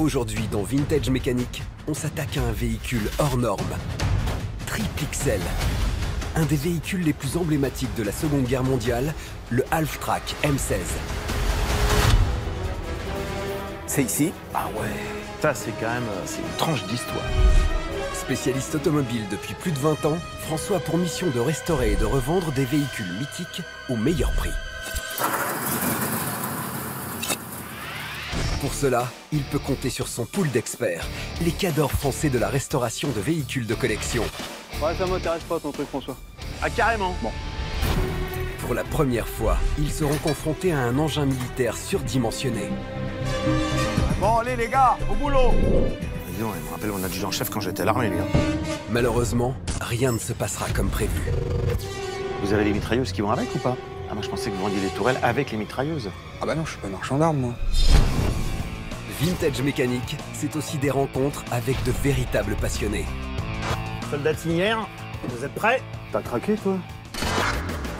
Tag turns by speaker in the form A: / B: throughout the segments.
A: Aujourd'hui, dans Vintage Mécanique, on s'attaque à un véhicule hors norme. Triple XL. Un des véhicules les plus emblématiques de la Seconde Guerre mondiale, le Half-Track M16.
B: C'est ici?
C: Ah ouais, ça c'est quand même c'est une tranche d'histoire.
A: Spécialiste automobile depuis plus de 20 ans, François a pour mission de restaurer et de revendre des véhicules mythiques au meilleur prix. Pour cela, il peut compter sur son pool d'experts, les cadors français de la restauration de véhicules de collection.
D: Ouais, ça m'intéresse pas ton truc, François.
C: Ah carrément.
D: Bon.
A: Pour la première fois, ils seront confrontés à un engin militaire surdimensionné.
C: Bon allez les gars, au boulot.
B: Dis donc, il me rappelle mon adjudant-chef quand j'étais à l'armée, lui.
A: Malheureusement, rien ne se passera comme prévu.
C: Vous avez les mitrailleuses qui vont avec ou pas? Ah moi je pensais que vous vendiez les tourelles avec les mitrailleuses.
B: Ah bah non, je suis pas marchand d'armes, moi.
A: Vintage Mécanique, c'est aussi des rencontres avec de véritables passionnés.
C: Soldatinière, vous êtes prêts?
D: T'as craqué, toi?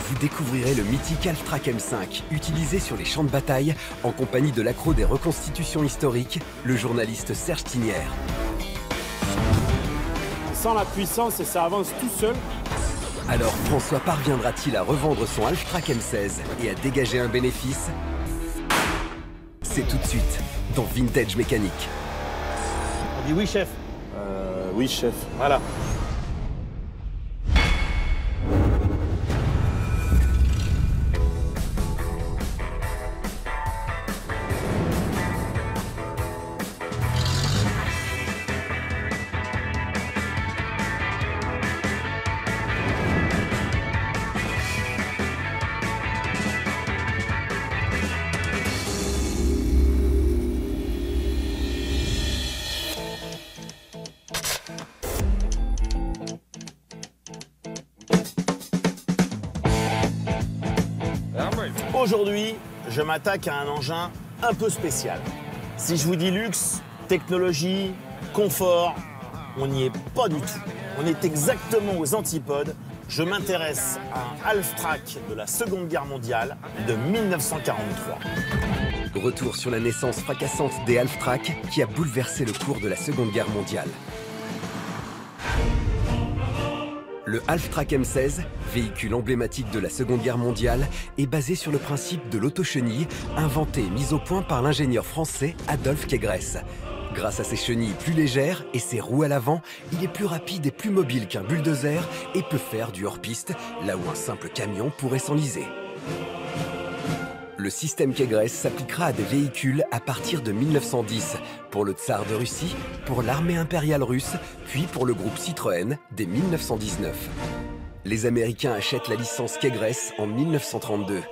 A: Vous découvrirez le mythique Half-Track M5, utilisé sur les champs de bataille, en compagnie de l'accro des reconstitutions historiques, le journaliste Serge Tinière.
D: On sent la puissance et ça avance tout seul.
A: Alors François parviendra-t-il à revendre son Half-Track M16 et à dégager un bénéfice? C'est tout de suite dans Vintage Mécanique.
C: On dit oui chef.
D: Oui, chef.
C: Voilà. Aujourd'hui, je m'attaque à un engin un peu spécial. Si je vous dis luxe, technologie, confort, on n'y est pas du tout. On est exactement aux antipodes. Je m'intéresse à un Half-Track de la Seconde Guerre mondiale de 1943.
A: Retour sur la naissance fracassante des Half-Track qui a bouleversé le cours de la Seconde Guerre mondiale. Le Half-Track M16, véhicule emblématique de la Seconde Guerre mondiale, est basé sur le principe de l'autochenille, inventé et mis au point par l'ingénieur français Adolphe Quégresse. Grâce à ses chenilles plus légères et ses roues à l'avant, il est plus rapide et plus mobile qu'un bulldozer et peut faire du hors-piste, là où un simple camion pourrait s'enliser. Le système Quégresse s'appliquera à des véhicules à partir de 1910, pour le Tsar de Russie, pour l'armée impériale russe, puis pour le groupe Citroën dès 1919. Les Américains achètent la licence Quégresse en 1932.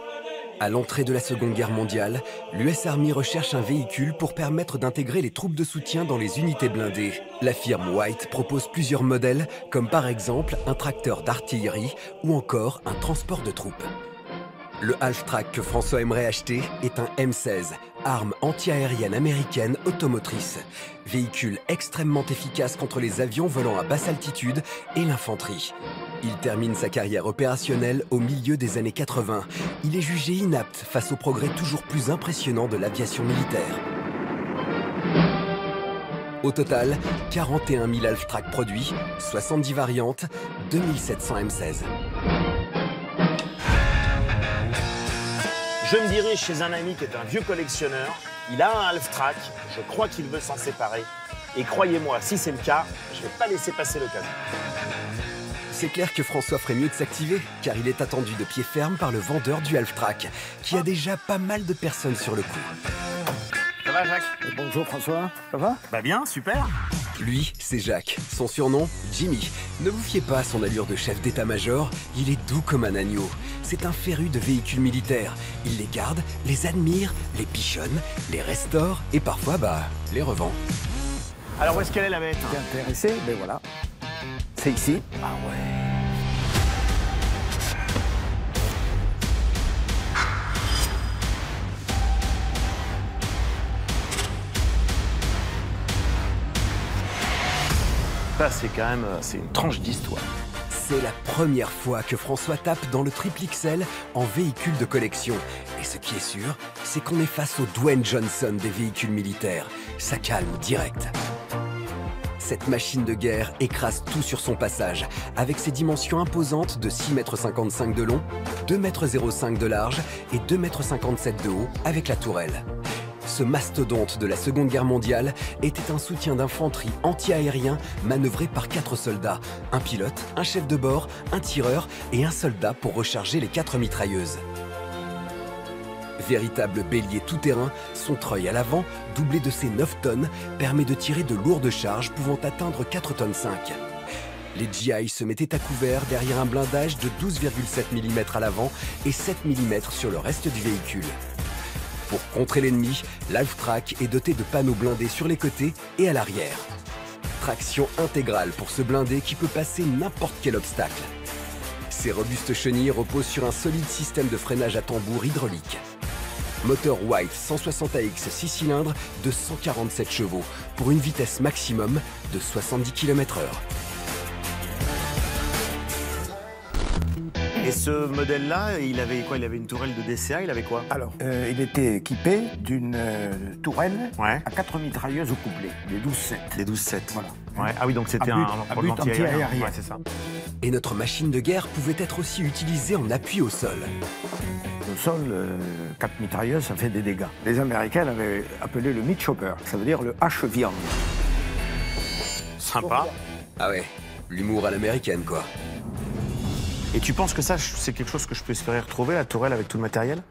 A: À l'entrée de la Seconde Guerre mondiale, l'US Army recherche un véhicule pour permettre d'intégrer les troupes de soutien dans les unités blindées. La firme White propose plusieurs modèles, comme par exemple un tracteur d'artillerie ou encore un transport de troupes. Le Half-Track que François aimerait acheter est un M16, arme anti-aérienne américaine automotrice. Véhicule extrêmement efficace contre les avions volant à basse altitude et l'infanterie. Il termine sa carrière opérationnelle au milieu des années 80. Il est jugé inapte face au progrès toujours plus impressionnant de l'aviation militaire. Au total, 41 000 Half-Track produits, 70 variantes, 2700 M16.
C: Je me dirige chez un ami qui est un vieux collectionneur. Il a un Half-Track, je crois qu'il veut s'en séparer. Et croyez-moi, si c'est le cas, je ne vais pas laisser passer l'occasion.
A: C'est clair que François ferait mieux de s'activer, car il est attendu de pied ferme par le vendeur du Half-Track, qui a déjà pas mal de personnes sur le coup.
C: Ça va Jacques?
B: Bonjour François, ça va?
C: Bah bien, super.
A: Lui, c'est Jacques. Son surnom, Jimmy. Ne vous fiez pas à son allure de chef d'état-major, il est doux comme un agneau. C'est un féru de véhicules militaires. Il les garde, les admire, les pichonne, les restaure et parfois, les revend.
C: Alors où est-ce qu'elle est la bête?
B: T'es intéressé? Ben voilà. C'est ici.
C: Ah ouais. Ça, c'est quand même c'est une tranche d'histoire.
A: C'est la première fois que François tape dans le triple XL en véhicule de collection. Et ce qui est sûr, c'est qu'on est face au Dwayne Johnson des véhicules militaires. Ça calme direct. Cette machine de guerre écrase tout sur son passage, avec ses dimensions imposantes de 6,55 m de long, 2,05 m de large et 2,57 m de haut avec la tourelle. Ce mastodonte de la Seconde Guerre mondiale était un soutien d'infanterie anti-aérien manœuvré par 4 soldats, un pilote, un chef de bord, un tireur et un soldat pour recharger les 4 mitrailleuses. Véritable bélier tout-terrain, son treuil à l'avant, doublé de ses 9 tonnes, permet de tirer de lourdes charges pouvant atteindre 4,5 tonnes. Les GI se mettaient à couvert derrière un blindage de 12,7 mm à l'avant et 7 mm sur le reste du véhicule. Pour contrer l'ennemi, l'Half-Track est doté de panneaux blindés sur les côtés et à l'arrière. Traction intégrale pour ce blindé qui peut passer n'importe quel obstacle. Ces robustes chenilles reposent sur un solide système de freinage à tambour hydraulique. Moteur White 160 AX 6 cylindres de 147 chevaux pour une vitesse maximum de 70 km/h.
C: Et ce modèle-là, il avait quoi? Il avait une tourelle de DCA, il avait quoi?
B: Alors, il était équipé d'une tourelle
C: Ouais.
B: à 4 mitrailleuses au couplet, des 12-7.
C: Des 12-7.
B: Voilà.
C: Ouais. Ah oui, donc c'était
B: À but-
C: un
B: à but anti-aérien.
C: Ouais, c'est ça.
A: Et notre machine de guerre pouvait être aussi utilisée en appui au sol.
B: Au sol, 4 mitrailleuses, ça fait des dégâts. Les Américains l'avaient appelé le meat chopper, ça veut dire le hache-viande.
C: Sympa.
A: Ah ouais, l'humour à l'américaine quoi.
C: Et tu penses que ça, c'est quelque chose que je peux espérer retrouver, la tourelle avec tout le matériel?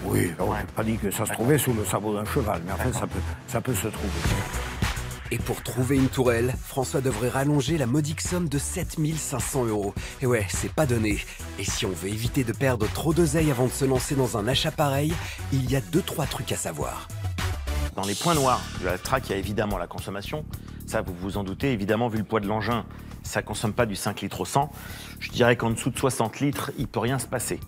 B: Oui, on
C: Ouais.
B: n'a pas dit que ça se trouvait sous le sabot d'un cheval, mais enfin, ça peut se trouver.
A: Et pour trouver une tourelle, François devrait rallonger la modique somme de 7 500 €. Et ouais, c'est pas donné. Et si on veut éviter de perdre trop d'oseille avant de se lancer dans un achat pareil, il y a 2-3 trucs à savoir.
C: Dans les points noirs du Half-Track, il y a évidemment la consommation. Ça, vous vous en doutez, évidemment, vu le poids de l'engin, ça ne consomme pas du 5 litres au 100. Je dirais qu'en dessous de 60 litres, il ne peut rien se passer.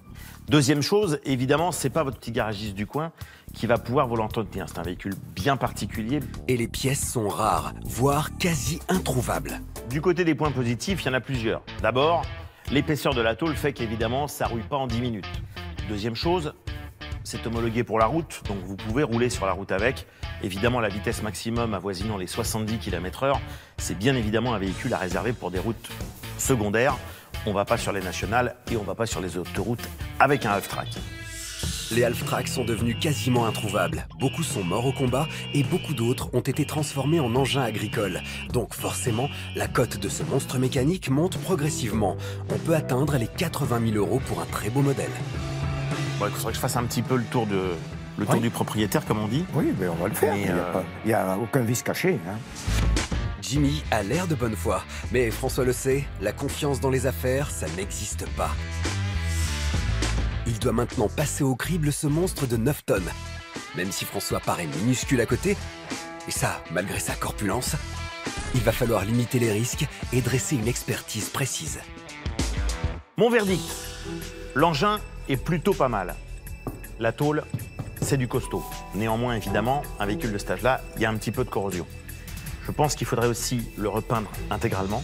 C: Deuxième chose, évidemment, ce n'est pas votre petit garagiste du coin qui va pouvoir vous l'entretenir. C'est un véhicule bien particulier.
A: Et les pièces sont rares, voire quasi introuvables.
C: Du côté des points positifs, il y en a plusieurs. D'abord, l'épaisseur de la tôle fait qu'évidemment, ça ne rouille pas en 10 minutes. Deuxième chose, c'est homologué pour la route, donc vous pouvez rouler sur la route avec. Évidemment, la vitesse maximum avoisinant les 70 km/h, c'est bien évidemment un véhicule à réserver pour des routes secondaires. On ne va pas sur les nationales et on ne va pas sur les autoroutes avec un Half-Track.
A: Les Half-Track sont devenus quasiment introuvables. Beaucoup sont morts au combat et beaucoup d'autres ont été transformés en engins agricoles. Donc forcément, la cote de ce monstre mécanique monte progressivement. On peut atteindre les 80 000 € pour un très beau modèle.
C: Bon, il faudrait que je fasse un petit peu le tour du propriétaire, comme on dit.
B: Oui, mais on va le faire.
C: Mais,
B: Il n'y a aucun vice caché. Hein.
A: Jimmy a l'air de bonne foi, mais François le sait, la confiance dans les affaires, ça n'existe pas. Il doit maintenant passer au crible ce monstre de 9 tonnes. Même si François paraît minuscule à côté, et ça, malgré sa corpulence, il va falloir limiter les risques et dresser une expertise précise.
C: Mon verdict, l'engin est plutôt pas mal. La tôle, c'est du costaud. Néanmoins, évidemment, un véhicule de cet âge-là, il y a un petit peu de corrosion. Je pense qu'il faudrait aussi le repeindre intégralement,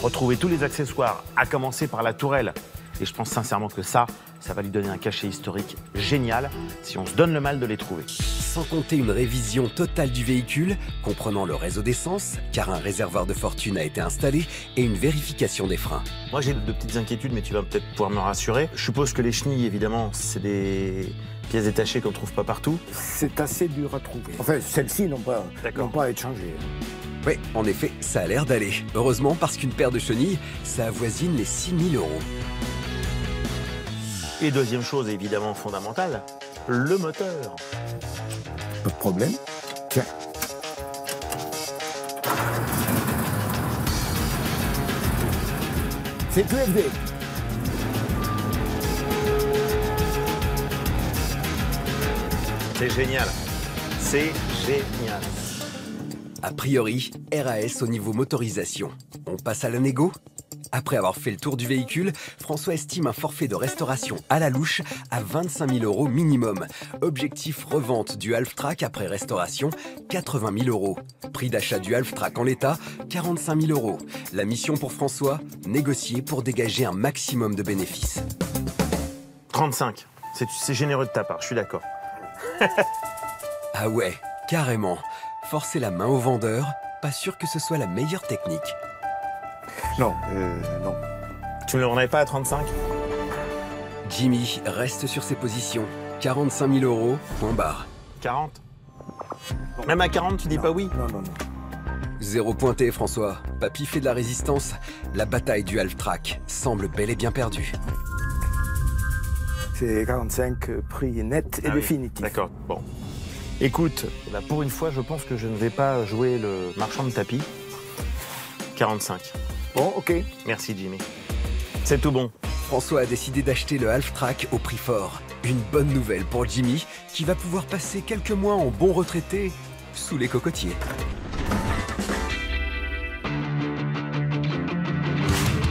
C: retrouver tous les accessoires, à commencer par la tourelle. Et je pense sincèrement que ça va lui donner un cachet historique génial si on se donne le mal de les trouver.
A: Sans compter une révision totale du véhicule, comprenant le réseau d'essence, car un réservoir de fortune a été installé, et une vérification des freins.
C: Moi, j'ai de petites inquiétudes, mais tu vas peut-être pouvoir me rassurer. Je suppose que les chenilles, évidemment, c'est des pièces détachées qu'on ne trouve pas partout.
B: C'est assez dur à trouver. Enfin, celles-ci n'ont pas à être changées.
A: Oui, en effet, ça a l'air d'aller. Heureusement, parce qu'une paire de chenilles, ça avoisine les 6 000 €.
C: Et deuxième chose, évidemment fondamentale, le moteur.
B: Pas de problème. Tiens. C'est QFD.
C: C'est génial. C'est génial.
A: A priori, RAS au niveau motorisation. On passe à la négo? Après avoir fait le tour du véhicule, François estime un forfait de restauration à la louche à 25 000 € minimum. Objectif revente du Half-Track après restauration, 80 000 €. Prix d'achat du Half-Track en l'état, 45 000 €. La mission pour François, négocier pour dégager un maximum de bénéfices.
C: 35. C'est généreux de ta part, je suis d'accord.
A: Ah ouais, carrément. Forcer la main au vendeur, pas sûr que ce soit la meilleure technique.
B: Non, non.
C: Tu ne le vendrais pas à 35?
A: Jimmy reste sur ses positions. 45 000 €, point barre.
C: 40? Même à 40, tu dis pas oui?
B: Non, non, non.
A: Zéro pointé, François. Papy fait de la résistance. La bataille du Half-Track semble bel et bien perdue.
B: C'est 45 prix net et
C: Ah oui,
B: définitif.
C: d'accord, bon. Écoute, bah pour une fois, je pense que je ne vais pas jouer le marchand de tapis. 45.
B: Bon, ok.
C: Merci, Jimmy. C'est tout bon.
A: François a décidé d'acheter le Half-Track au prix fort. Une bonne nouvelle pour Jimmy, qui va pouvoir passer quelques mois en bon retraité sous les cocotiers.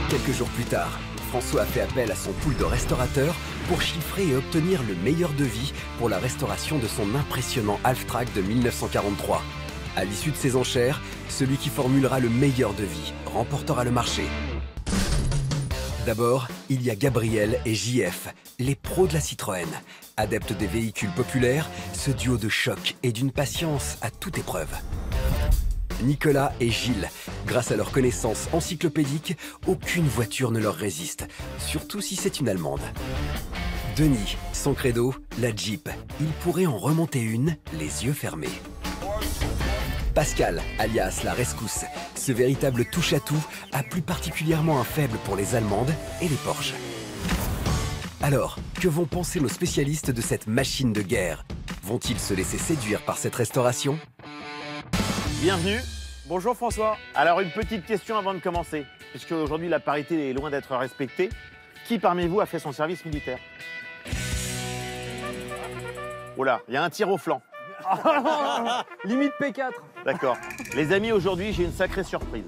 A: Quelques jours plus tard, François a fait appel à son pool de restaurateurs pour chiffrer et obtenir le meilleur devis pour la restauration de son impressionnant Half-Track de 1943. À l'issue de ces enchères, celui qui formulera le meilleur devis remportera le marché. D'abord, il y a Gabriel et JF, les pros de la Citroën. Adeptes des véhicules populaires, ce duo de choc est d'une patience à toute épreuve. Nicolas et Gilles, grâce à leurs connaissances encyclopédiques, aucune voiture ne leur résiste, surtout si c'est une Allemande. Denis, son credo, la Jeep. Il pourrait en remonter une, les yeux fermés. Pascal, alias la Rescousse, ce véritable touche-à-tout a plus particulièrement un faible pour les Allemandes et les Porsche. Alors, que vont penser nos spécialistes de cette machine de guerre? Vont-ils se laisser séduire par cette restauration?
C: Bienvenue.
D: Bonjour François.
C: Alors, une petite question avant de commencer. Puisque aujourd'hui, la parité est loin d'être respectée. Qui parmi vous a fait son service militaire? Oh là, il y a un tir au flanc.
D: Limite P4.
C: D'accord. Les amis, aujourd'hui, j'ai une sacrée surprise.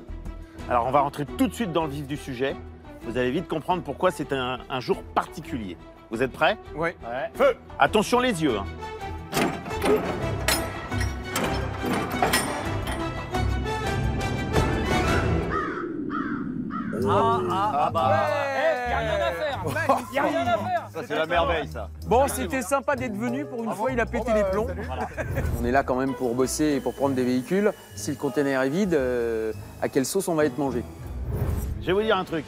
C: Alors, on va rentrer tout de suite dans le vif du sujet. Vous allez vite comprendre pourquoi c'est un jour particulier. Vous êtes prêts?
D: Oui.
C: Feu! Attention les yeux. Hein.
E: Y a rien à faire. Y a rien à faire.
D: Ça, c'est la merveille, ça.
E: Bon, c'était sympa d'être venu. Pour une fois, il a pété les plombs.
F: On est là quand même pour bosser et pour prendre des véhicules. Si le container est vide, à quelle sauce on va être mangé?
C: Je vais vous dire un truc.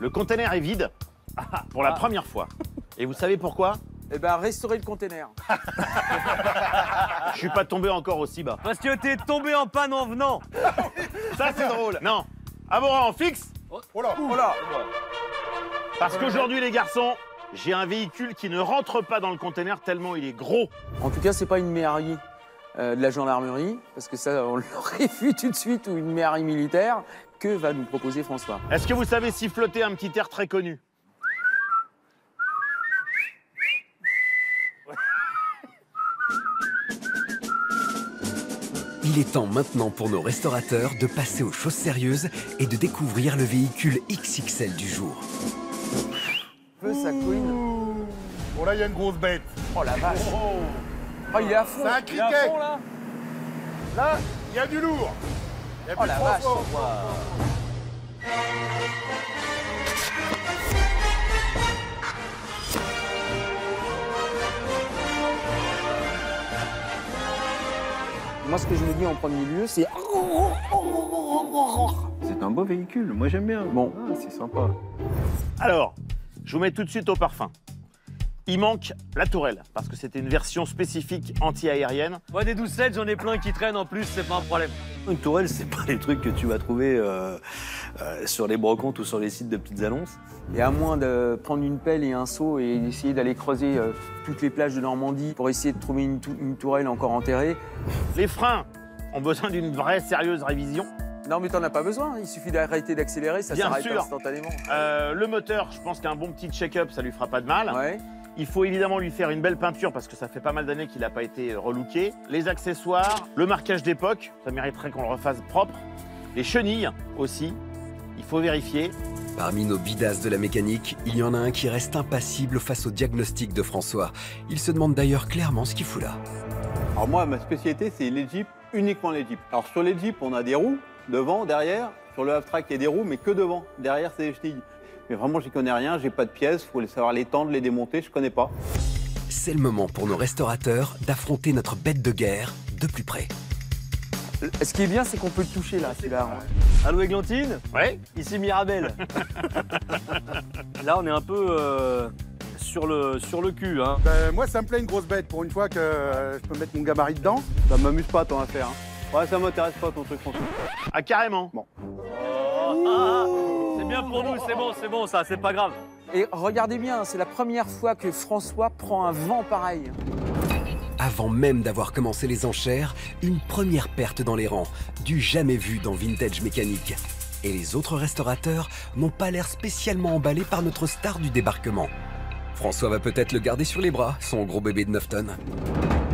C: Le container est vide pour la première fois. Et vous savez pourquoi?
F: Eh ben, restaurer le container.
C: Je suis pas tombé encore aussi bas.
E: Parce que t'es tombé en panne en venant.
C: Ça, c'est drôle. Non. À vos rangs, fixe.
E: Oh là.
C: Parce qu'aujourd'hui, les garçons, j'ai un véhicule qui ne rentre pas dans le container tellement il est gros.
F: En tout cas, c'est pas une Méhari de la gendarmerie, parce que ça, on l'aurait vu tout de suite, ou une Méhari militaire. Que va nous proposer François?
C: Est-ce que vous savez siffloter un petit air très connu?
A: Il est temps maintenant pour nos restaurateurs de passer aux choses sérieuses et de découvrir le véhicule XXL du jour.
F: Feu, ça couine.
G: Bon là, il y a une grosse bête.
F: Oh la vache. Oh, il est à fond.
G: C'est un
E: Il est à
G: criquet.
E: fond, là.
G: Là, il y a du lourd. Il y a
F: Oh
G: plus
F: la
G: de
F: vache.
G: transport.
F: Moi, ce que je me dis en premier lieu, c'est...
H: C'est un beau véhicule, moi j'aime bien.
F: Bon.
H: Ah, c'est sympa.
C: Alors, je vous mets tout de suite au parfum. Il manque la tourelle, parce que c'était une version spécifique anti-aérienne.
E: Ouais, des 12-7, j'en ai plein qui traînent en plus, c'est pas un problème.
H: Une tourelle, c'est pas les trucs que tu vas trouver sur les brocantes ou sur les sites de petites annonces.
F: Et à moins de prendre une pelle et un seau et d'essayer d'aller creuser toutes les plages de Normandie pour essayer de trouver une tourelle encore enterrée.
C: Les freins ont besoin d'une vraie sérieuse révision.
F: Non, mais t'en as pas besoin, il suffit d'arrêter d'accélérer, ça
C: Bien
F: s'arrête
C: sûr.
F: instantanément.
C: Le moteur, je pense qu'un bon petit check-up, ça lui fera pas de mal.
F: Ouais.
C: Il faut évidemment lui faire une belle peinture parce que ça fait pas mal d'années qu'il n'a pas été relooké. Les accessoires, le marquage d'époque, ça mériterait qu'on le refasse propre. Les chenilles aussi. Il faut vérifier.
A: Parmi nos bidasses de la mécanique, il y en a un qui reste impassible face au diagnostic de François. Il se demande d'ailleurs clairement ce qu'il fout là.
I: Alors moi, ma spécialité, c'est les Jeeps, uniquement les Jeeps. Alors sur les Jeeps, on a des roues, devant, derrière. Sur le half-track, il y a des roues, mais que devant. Derrière, c'est des chenilles. Mais vraiment, j'y connais rien, j'ai pas de pièces, faut savoir les tendre, les démonter, je connais pas.
A: C'est le moment pour nos restaurateurs d'affronter notre bête de guerre de plus près.
F: Ce qui est bien, c'est qu'on peut le toucher là, celui-là.
E: Allô Églantine?
C: Ouais.
E: Ici Mirabel. Là, on est un peu sur le cul. Hein.
G: Ben, moi, ça me plaît une grosse bête pour une fois que je peux mettre mon gabarit dedans.
I: Ça m'amuse pas ton affaire. Hein. Ouais, ça m'intéresse pas ton truc, François.
C: Ah, carrément.
I: Bon.
E: C'est bien pour nous, c'est bon ça, c'est pas grave.
F: Et regardez bien, c'est la première fois que François prend un vent pareil.
A: Avant même d'avoir commencé les enchères, une première perte dans les rangs, du jamais vu dans Vintage Mécanique. Et les autres restaurateurs n'ont pas l'air spécialement emballés par notre star du débarquement. François va peut-être le garder sur les bras, son gros bébé de 9 tonnes.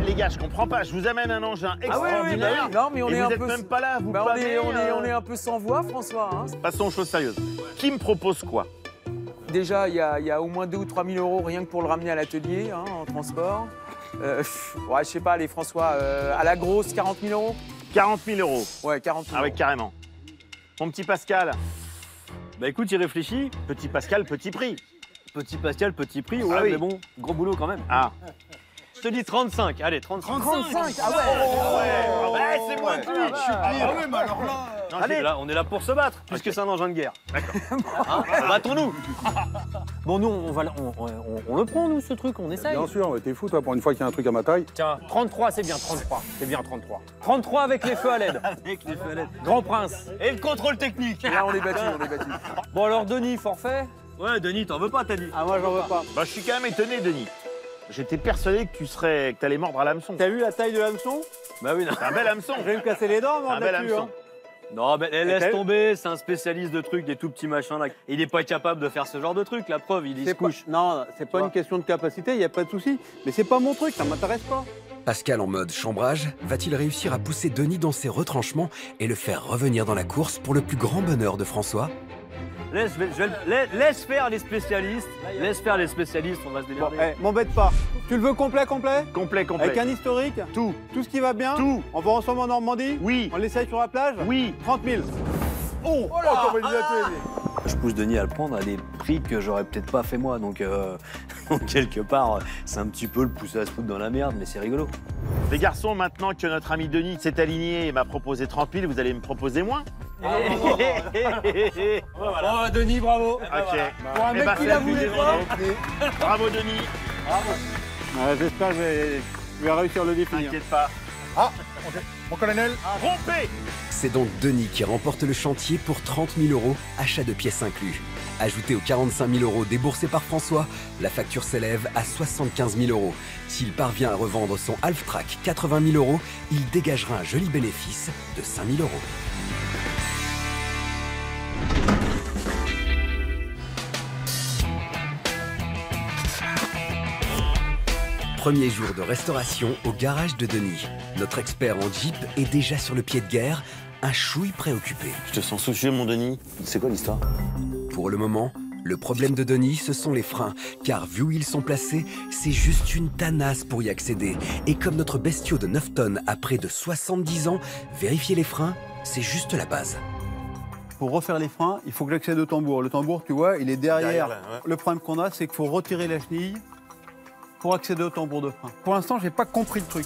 C: Les gars, je comprends pas. Je vous amène un engin extraordinaire.
F: Non, mais on
C: et
F: est
C: vous
F: un
C: êtes
F: peu.
C: même pas là, vous
F: Bah,
C: pâmez,
F: on est un peu sans voix, François. Hein.
C: Passons aux choses sérieuses. Qui me propose quoi?
F: Déjà, il y a au moins 2 ou 3 000 euros rien que pour le ramener à l'atelier, hein, en transport. Ouais, je sais pas, les François, à la grosse, 40 000 euros.
C: 40 000 euros.
F: Ouais, 40 000
C: Ah ouais,
F: euros.
C: carrément. Mon petit Pascal.
E: Bah écoute, il réfléchit.
C: Petit Pascal, petit prix.
E: Petit Pascal, petit prix, ouais,
C: Ah oui.
E: mais bon, gros boulot quand même.
C: Ah.
E: Je te dis 35, allez, 35.
F: 35. Ah ouais.
C: Ouais, c'est moins que lui.
G: Ah oui, mais alors là...
C: Non,
E: Allez,
C: j'ai-
E: là, on est là pour se battre, puisque c'est un engin de guerre. D'accord. Hein, battons-nous.
J: Bon, nous, on le prend, nous, ce truc, on essaye.
G: Bien sûr, t'es fou, toi, pour une fois qu'il y a un truc à ma taille.
J: Tiens, 33, c'est bien, 33. C'est bien, 33. 33 avec les feux à LED.
E: Avec les feux à LED.
J: Grand Prince.
E: Et le contrôle technique.
F: Là, on est battu, on est battu.
J: Bon, alors, Denis, forfait?
E: Ouais, Denis, t'en veux pas, t'as dit.
I: Ah, moi, j'en veux pas.
C: Bah, je suis quand même étonné, Denis. J'étais persuadé que t'allais mordre à l'hameçon.
I: T'as vu la taille de l'hameçon?
E: Bah oui, non.
C: C'est un bel hameçon.
I: Je vais me casser les dents,
C: C'est
I: moi,
C: un bel
I: là-dessus.
C: hameçon.
E: Non, mais laisse
I: t'as vu
E: tomber, c'est un spécialiste de trucs, des tout petits machins là. Il est pas capable de faire ce genre de truc, la preuve, il se couche.
I: Non, c'est pas une question de capacité, il n'y a pas de souci. Mais c'est pas mon truc, ça m'intéresse pas.
A: Pascal en mode chambrage, va-t-il réussir à pousser Denis dans ses retranchements et le faire revenir dans la course pour le plus grand bonheur de François?
E: Laisse faire les spécialistes, laisse faire les spécialistes, on va se
I: Bon,
E: démerder.
I: m'embête pas. Tu le veux complet?
C: Complet.
I: Avec un historique?
C: Tout.
I: Tout ce qui va bien?
C: Tout.
I: On va ensemble en Normandie?
C: Oui.
I: On l'essaye sur la plage?
C: Oui.
I: 30 000.
G: Oh là, comment il nous a tué, lui.
H: Je pousse Denis à le prendre à des prix que j'aurais peut-être pas fait moi, donc quelque part, c'est un petit peu le pousser à se foutre dans la merde, mais c'est rigolo.
C: Les garçons, maintenant que notre ami Denis s'est aligné et m'a proposé 30 000, vous allez me proposer moins?
J: Oh, Denis, bravo.
C: Ok.
J: Pour un
C: Eh
J: mec
C: ben,
J: qui
C: c'est
J: la
C: la plus
J: voulait
C: désolé.
J: pas.
C: Bravo, Denis.
I: J'espère que je vais réussir le défi.
C: T'inquiète pas.
G: Ah, mon colonel.
C: Rompez.
A: C'est donc Denis qui remporte le chantier pour 30 000 euros, achat de pièces inclus. Ajouté aux 45 000 euros déboursés par François, la facture s'élève à 75 000 euros. S'il parvient à revendre son half-track 80 000 euros, il dégagera un joli bénéfice de 5 000 euros. Premier jour de restauration au garage de Denis. Notre expert en Jeep est déjà sur le pied de guerre, un chouille préoccupé.
C: Je te sens soucieux, mon Denis.
H: C'est quoi l'histoire?
A: Pour le moment, le problème de Denis, ce sont les freins, car vu où ils sont placés, c'est juste une tanasse pour y accéder. Et comme notre bestiau de 9 tonnes a près de 70 ans, vérifier les freins, c'est juste la base.
I: Pour refaire les freins, il faut que j'accède au tambour. Le tambour, tu vois, il est derrière.
C: Derrière, là, ouais.
I: Le problème qu'on a, c'est qu'il faut retirer la chenille pour accéder au tambour de frein. Pour l'instant, j'ai pas compris le truc.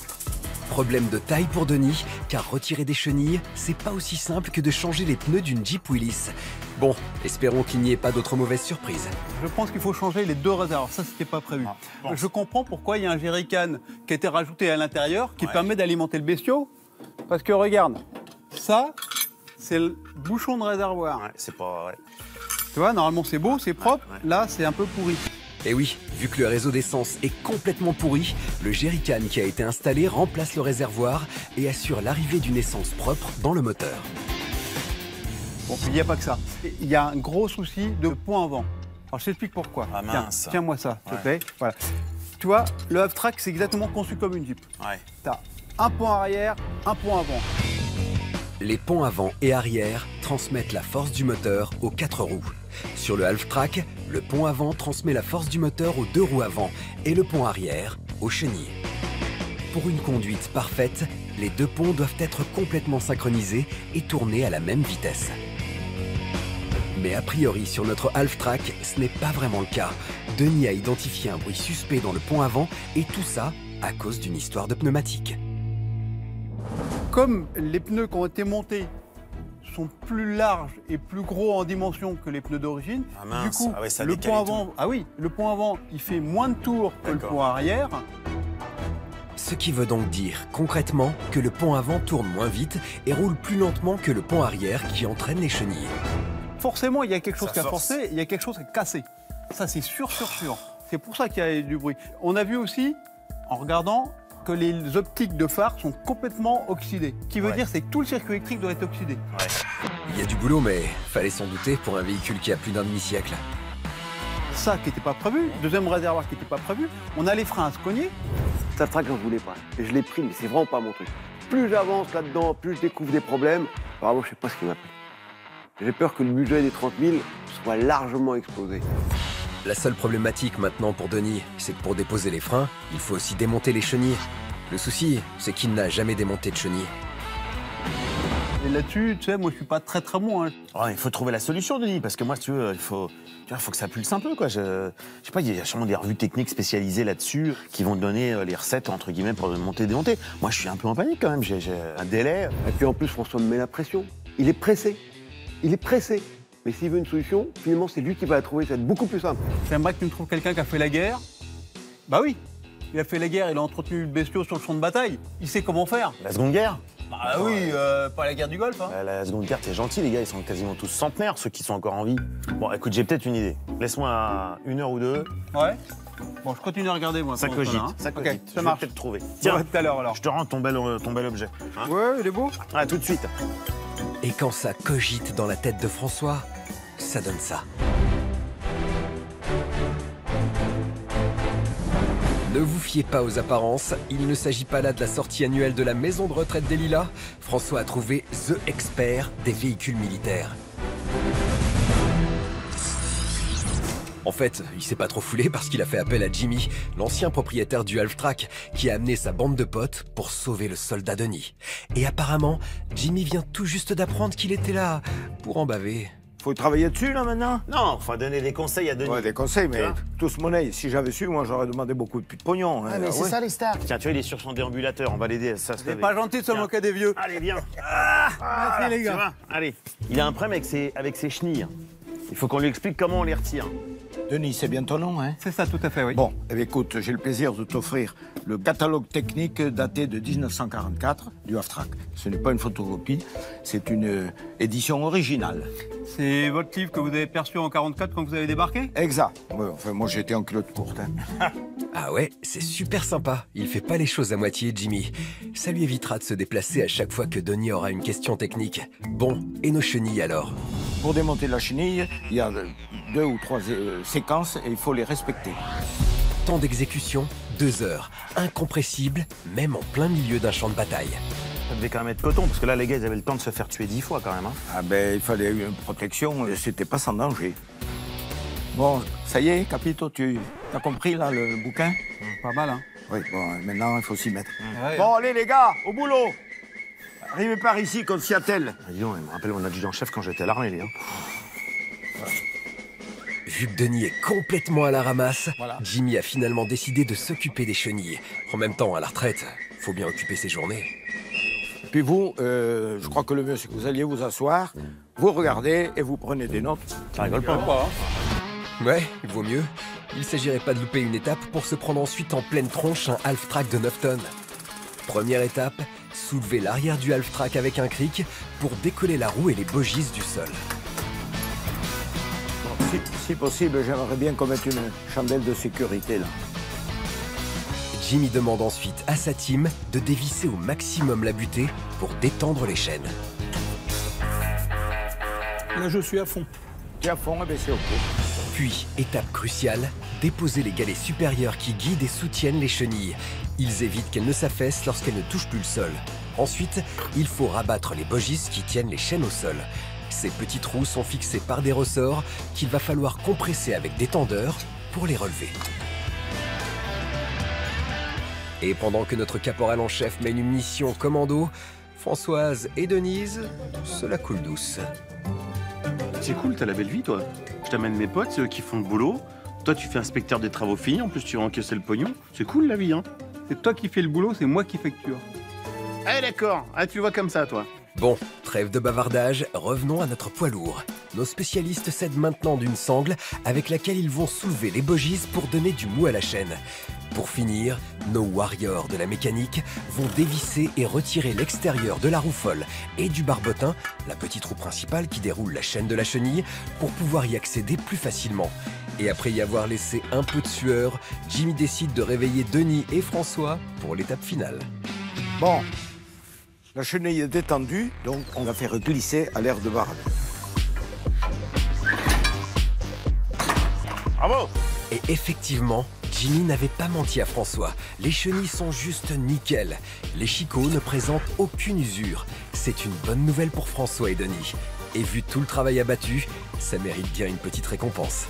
A: Problème de taille pour Denis, car retirer des chenilles, c'est pas aussi simple que de changer les pneus d'une Jeep Willys. Bon, espérons qu'il n'y ait pas d'autres mauvaises surprises.
I: Je pense qu'il faut changer les deux réservoirs. Ça, c'était pas prévu. Je comprends pourquoi il y a un jerrycan qui a été rajouté à l'intérieur qui permet d'alimenter le bestiau. Parce que regarde, ça, c'est le bouchon de réservoir.
C: Ouais, c'est pas... Ouais.
I: Tu vois, normalement, c'est beau, c'est propre. Là, c'est un peu pourri.
A: Et oui, vu que le réseau d'essence est complètement pourri, le jerrycan qui a été installé remplace le réservoir et assure l'arrivée d'une essence propre dans le moteur.
I: Bon, il n'y a pas que ça. Il y a un gros souci de point avant. Alors, je t'explique pourquoi.
C: Ah, mince.
I: Tiens-moi ça, s'il te
C: Ouais.
I: plaît. Voilà. Tu vois, le half-track, c'est exactement conçu comme une Jeep.
C: Ouais.
I: T'as un point arrière, un point avant.
A: Les ponts avant et arrière transmettent la force du moteur aux 4 roues. Sur le half-track, le pont avant transmet la force du moteur aux 2 roues avant et le pont arrière aux chenilles. Pour une conduite parfaite, les 2 ponts doivent être complètement synchronisés et tourner à la même vitesse. Mais a priori, sur notre half-track, ce n'est pas vraiment le cas. Denis a identifié un bruit suspect dans le pont avant et tout ça à cause d'une histoire de pneumatique.
I: Comme les pneus qui ont été montés sont plus larges et plus gros en dimension que les pneus d'origine,
C: Ah mince,
I: du coup,
C: ah ouais, ça
I: le
C: décale
I: pont
C: et tout.
I: avant, le pont avant, il fait moins de tours que le
C: D'accord.
I: pont arrière.
A: Ce qui veut donc dire, concrètement, que le pont avant tourne moins vite et roule plus lentement que le pont arrière qui entraîne les chenilles.
I: Forcément, il y a quelque chose
C: Ça
I: qui a
C: force.
I: forcé, il y a quelque chose qui a cassé. Ça, c'est sûr. C'est pour ça qu'il y a du bruit. On a vu aussi, en regardant, que les optiques de phare sont complètement oxydées. Ce qui veut
C: Ouais.
I: dire, c'est que tout le circuit électrique doit être oxydé.
A: Il y a du boulot, mais fallait s'en douter pour un véhicule qui a plus d'un demi-siècle.
I: Ça qui n'était pas prévu, deuxième réservoir qui n'était pas prévu, on a les freins à se cogner.
K: Cet half-track, j'en voulais pas. Et je l'ai pris, mais c'est vraiment pas mon truc. Plus j'avance là-dedans, plus je découvre des problèmes. Vraiment, je sais pas ce qui m'a pris. J'ai peur que le budget des 30 000 soit largement explosé.
A: La seule problématique maintenant pour Denis, c'est que pour déposer les freins, il faut aussi démonter les chenilles. Le souci, c'est qu'il n'a jamais démonté de chenilles.
I: Et là-dessus, tu sais, moi, je suis pas très bon. Hein.
C: Oh, il faut trouver la solution, Denis, parce que moi, si tu veux, il faut que ça pulse un peu, quoi. Je sais pas, il y a sûrement des revues techniques spécialisées là-dessus qui vont te donner les recettes, entre guillemets, pour monter et démonter. Moi, je suis un peu en panique quand même, j'ai un délai.
K: Et puis en plus, François me met la pression. Il est pressé. Il est pressé. Mais s'il veut une solution, finalement, c'est lui qui va la trouver. Ça va être beaucoup plus simple.
I: J'aimerais que tu me trouves quelqu'un qui a fait la guerre. Bah oui, il a fait la guerre, il a entretenu le bestiau sur le champ de bataille. Il sait comment faire.
C: La Seconde Guerre
I: Bah oui, pas la guerre du Golfe. Hein.
C: La Seconde Guerre, t'es gentil, les gars, ils sont quasiment tous centenaires, ceux qui sont encore en vie. Bon, écoute, j'ai peut-être une idée. Laisse-moi 1 heure ou 2.
I: Ouais. Bon, je continue à regarder, moi.
C: Ça
I: pendant ce
C: cogite,
I: temps-là, hein.
C: ça cogite.
I: Ok,
C: Je
I: ça
C: vais
I: marche.
C: peut-être trouver.
I: Tiens,
C: Tiens,
I: tout à l'heure alors.
C: je te rends ton bel objet. Hein.
I: Ouais, il est beau.
C: À tout de suite.
A: Et quand ça cogite dans la tête de François, ça donne ça. Ne vous fiez pas aux apparences, il ne s'agit pas là de la sortie annuelle de la maison de retraite des Lilas. François a trouvé The Expert des véhicules militaires. En fait, il s'est pas trop foulé parce qu'il a fait appel à Jimmy, l'ancien propriétaire du half-track, qui a amené sa bande de potes pour sauver le soldat Denis. Et apparemment, Jimmy vient tout juste d'apprendre qu'il était là pour en baver.
B: Faut travailler dessus, là, maintenant?
C: Non, faut donner des conseils à Denis.
B: Ouais, des conseils, mais
C: Tu vois
B: tous monnaie. Si j'avais su, moi, j'aurais demandé beaucoup plus de pognon. hein.
C: Ah, mais c'est
B: Ouais.
C: ça, les stars. Tiens, tu vois, il est sur son déambulateur, on va l'aider à ça se
I: C'est
C: lever.
I: pas gentil de se
C: Tiens.
I: moquer des vieux.
C: Allez, viens.
I: Merci, les
C: Tu
I: gars.
C: vois, allez. Il a un problème avec ses chenilles. Il faut qu'on lui explique comment on les retire.
B: Denis, c'est bien ton nom, hein?
I: C'est ça, tout à fait, oui.
B: Bon, eh bien, écoute, j'ai le plaisir de t'offrir le catalogue technique daté de 1944 du half-track. Ce n'est pas une photocopie, c'est une édition originale.
I: C'est votre livre que vous avez perçu en 44 quand vous avez débarqué?
B: Exact. Ouais, enfin, moi, j'étais en culotte courte. Hein.
A: Ah ouais, c'est super sympa. Il fait pas les choses à moitié, Jimmy. Ça lui évitera de se déplacer à chaque fois que Denis aura une question technique. Bon, et nos chenilles alors?
B: Pour démonter la chenille, il y a 2 ou 3 séquences et il faut les respecter.
A: Temps d'exécution, 2 heures. Incompressible, même en plein milieu d'un champ de bataille.
C: Ça devait quand même être coton, parce que là, les gars, ils avaient le temps de se faire tuer 10 fois quand même. Hein.
B: Ah ben, il fallait une protection, c'était pas sans danger. Bon, ça y est, Capito, tu as compris, là, le bouquin?
I: Pas mal, hein.
B: Oui, bon, maintenant, il faut s'y mettre.
I: Ouais,
B: Bon, allez, les gars, au boulot! Arrivez par ici, qu'on s'y attelle.
C: Ah, dis donc, il me rappelle mon adjudant-chef quand j'étais à l'armée, lui. Hein.
A: Vu que Denis est complètement à la ramasse,
B: Voilà.
A: Jimmy a finalement décidé de s'occuper des chenilles. En même temps, à la retraite, faut bien occuper ses journées.
B: Puis vous, je crois que le mieux, c'est que vous alliez vous asseoir, vous regardez et vous prenez des notes.
C: Ça rigole pas.
A: Ouais, il vaut mieux. Il s'agirait pas de louper une étape pour se prendre ensuite en pleine tronche un half-track de 9 tonnes. Première étape, soulever l'arrière du half-track avec un cric pour décoller la roue et les bogies du sol.
B: Bon, si possible, j'aimerais bien qu'on mette une chandelle de sécurité, là.
A: Jimmy demande ensuite à sa team de dévisser au maximum la butée pour détendre les chaînes.
B: Là, je suis à fond. Tu es à fond, eh bien, c'est OK.
A: Puis, étape cruciale, déposer les galets supérieurs qui guident et soutiennent les chenilles. Ils évitent qu'elles ne s'affaissent lorsqu'elles ne touchent plus le sol. Ensuite, il faut rabattre les bogies qui tiennent les chaînes au sol. Ces petits trous sont fixés par des ressorts qu'il va falloir compresser avec des tendeurs pour les relever. Et pendant que notre caporal en chef mène une mission commando, Françoise et Denise se la coulent douce.
L: C'est cool, t'as la belle vie, toi. Je t'amène mes potes, c'est eux qui font le boulot. Toi, tu fais inspecteur des travaux finis, en plus tu vas encaisser le pognon. C'est cool, la vie, hein.
I: C'est toi qui fais le boulot, c'est moi qui facture.
L: Ah, d'accord. Ah, tu vois comme ça, toi.
A: Bon, trêve de bavardage, revenons à notre poids lourd. Nos spécialistes s'aident maintenant d'une sangle avec laquelle ils vont soulever les bogies pour donner du mou à la chaîne. Pour finir, nos warriors de la mécanique vont dévisser et retirer l'extérieur de la roue folle et du barbotin, la petite roue principale qui déroule la chaîne de la chenille, pour pouvoir y accéder plus facilement. Et après y avoir laissé un peu de sueur, Jimmy décide de réveiller Denis et François pour l'étape finale.
B: Bon, la chenille est détendue, donc on va faire glisser à l'air de barre.
C: Bravo!
A: Et effectivement, Jimmy n'avait pas menti à François. Les chenilles sont juste nickel. Les chicots ne présentent aucune usure. C'est une bonne nouvelle pour François et Denis. Et vu tout le travail abattu, ça mérite bien une petite récompense.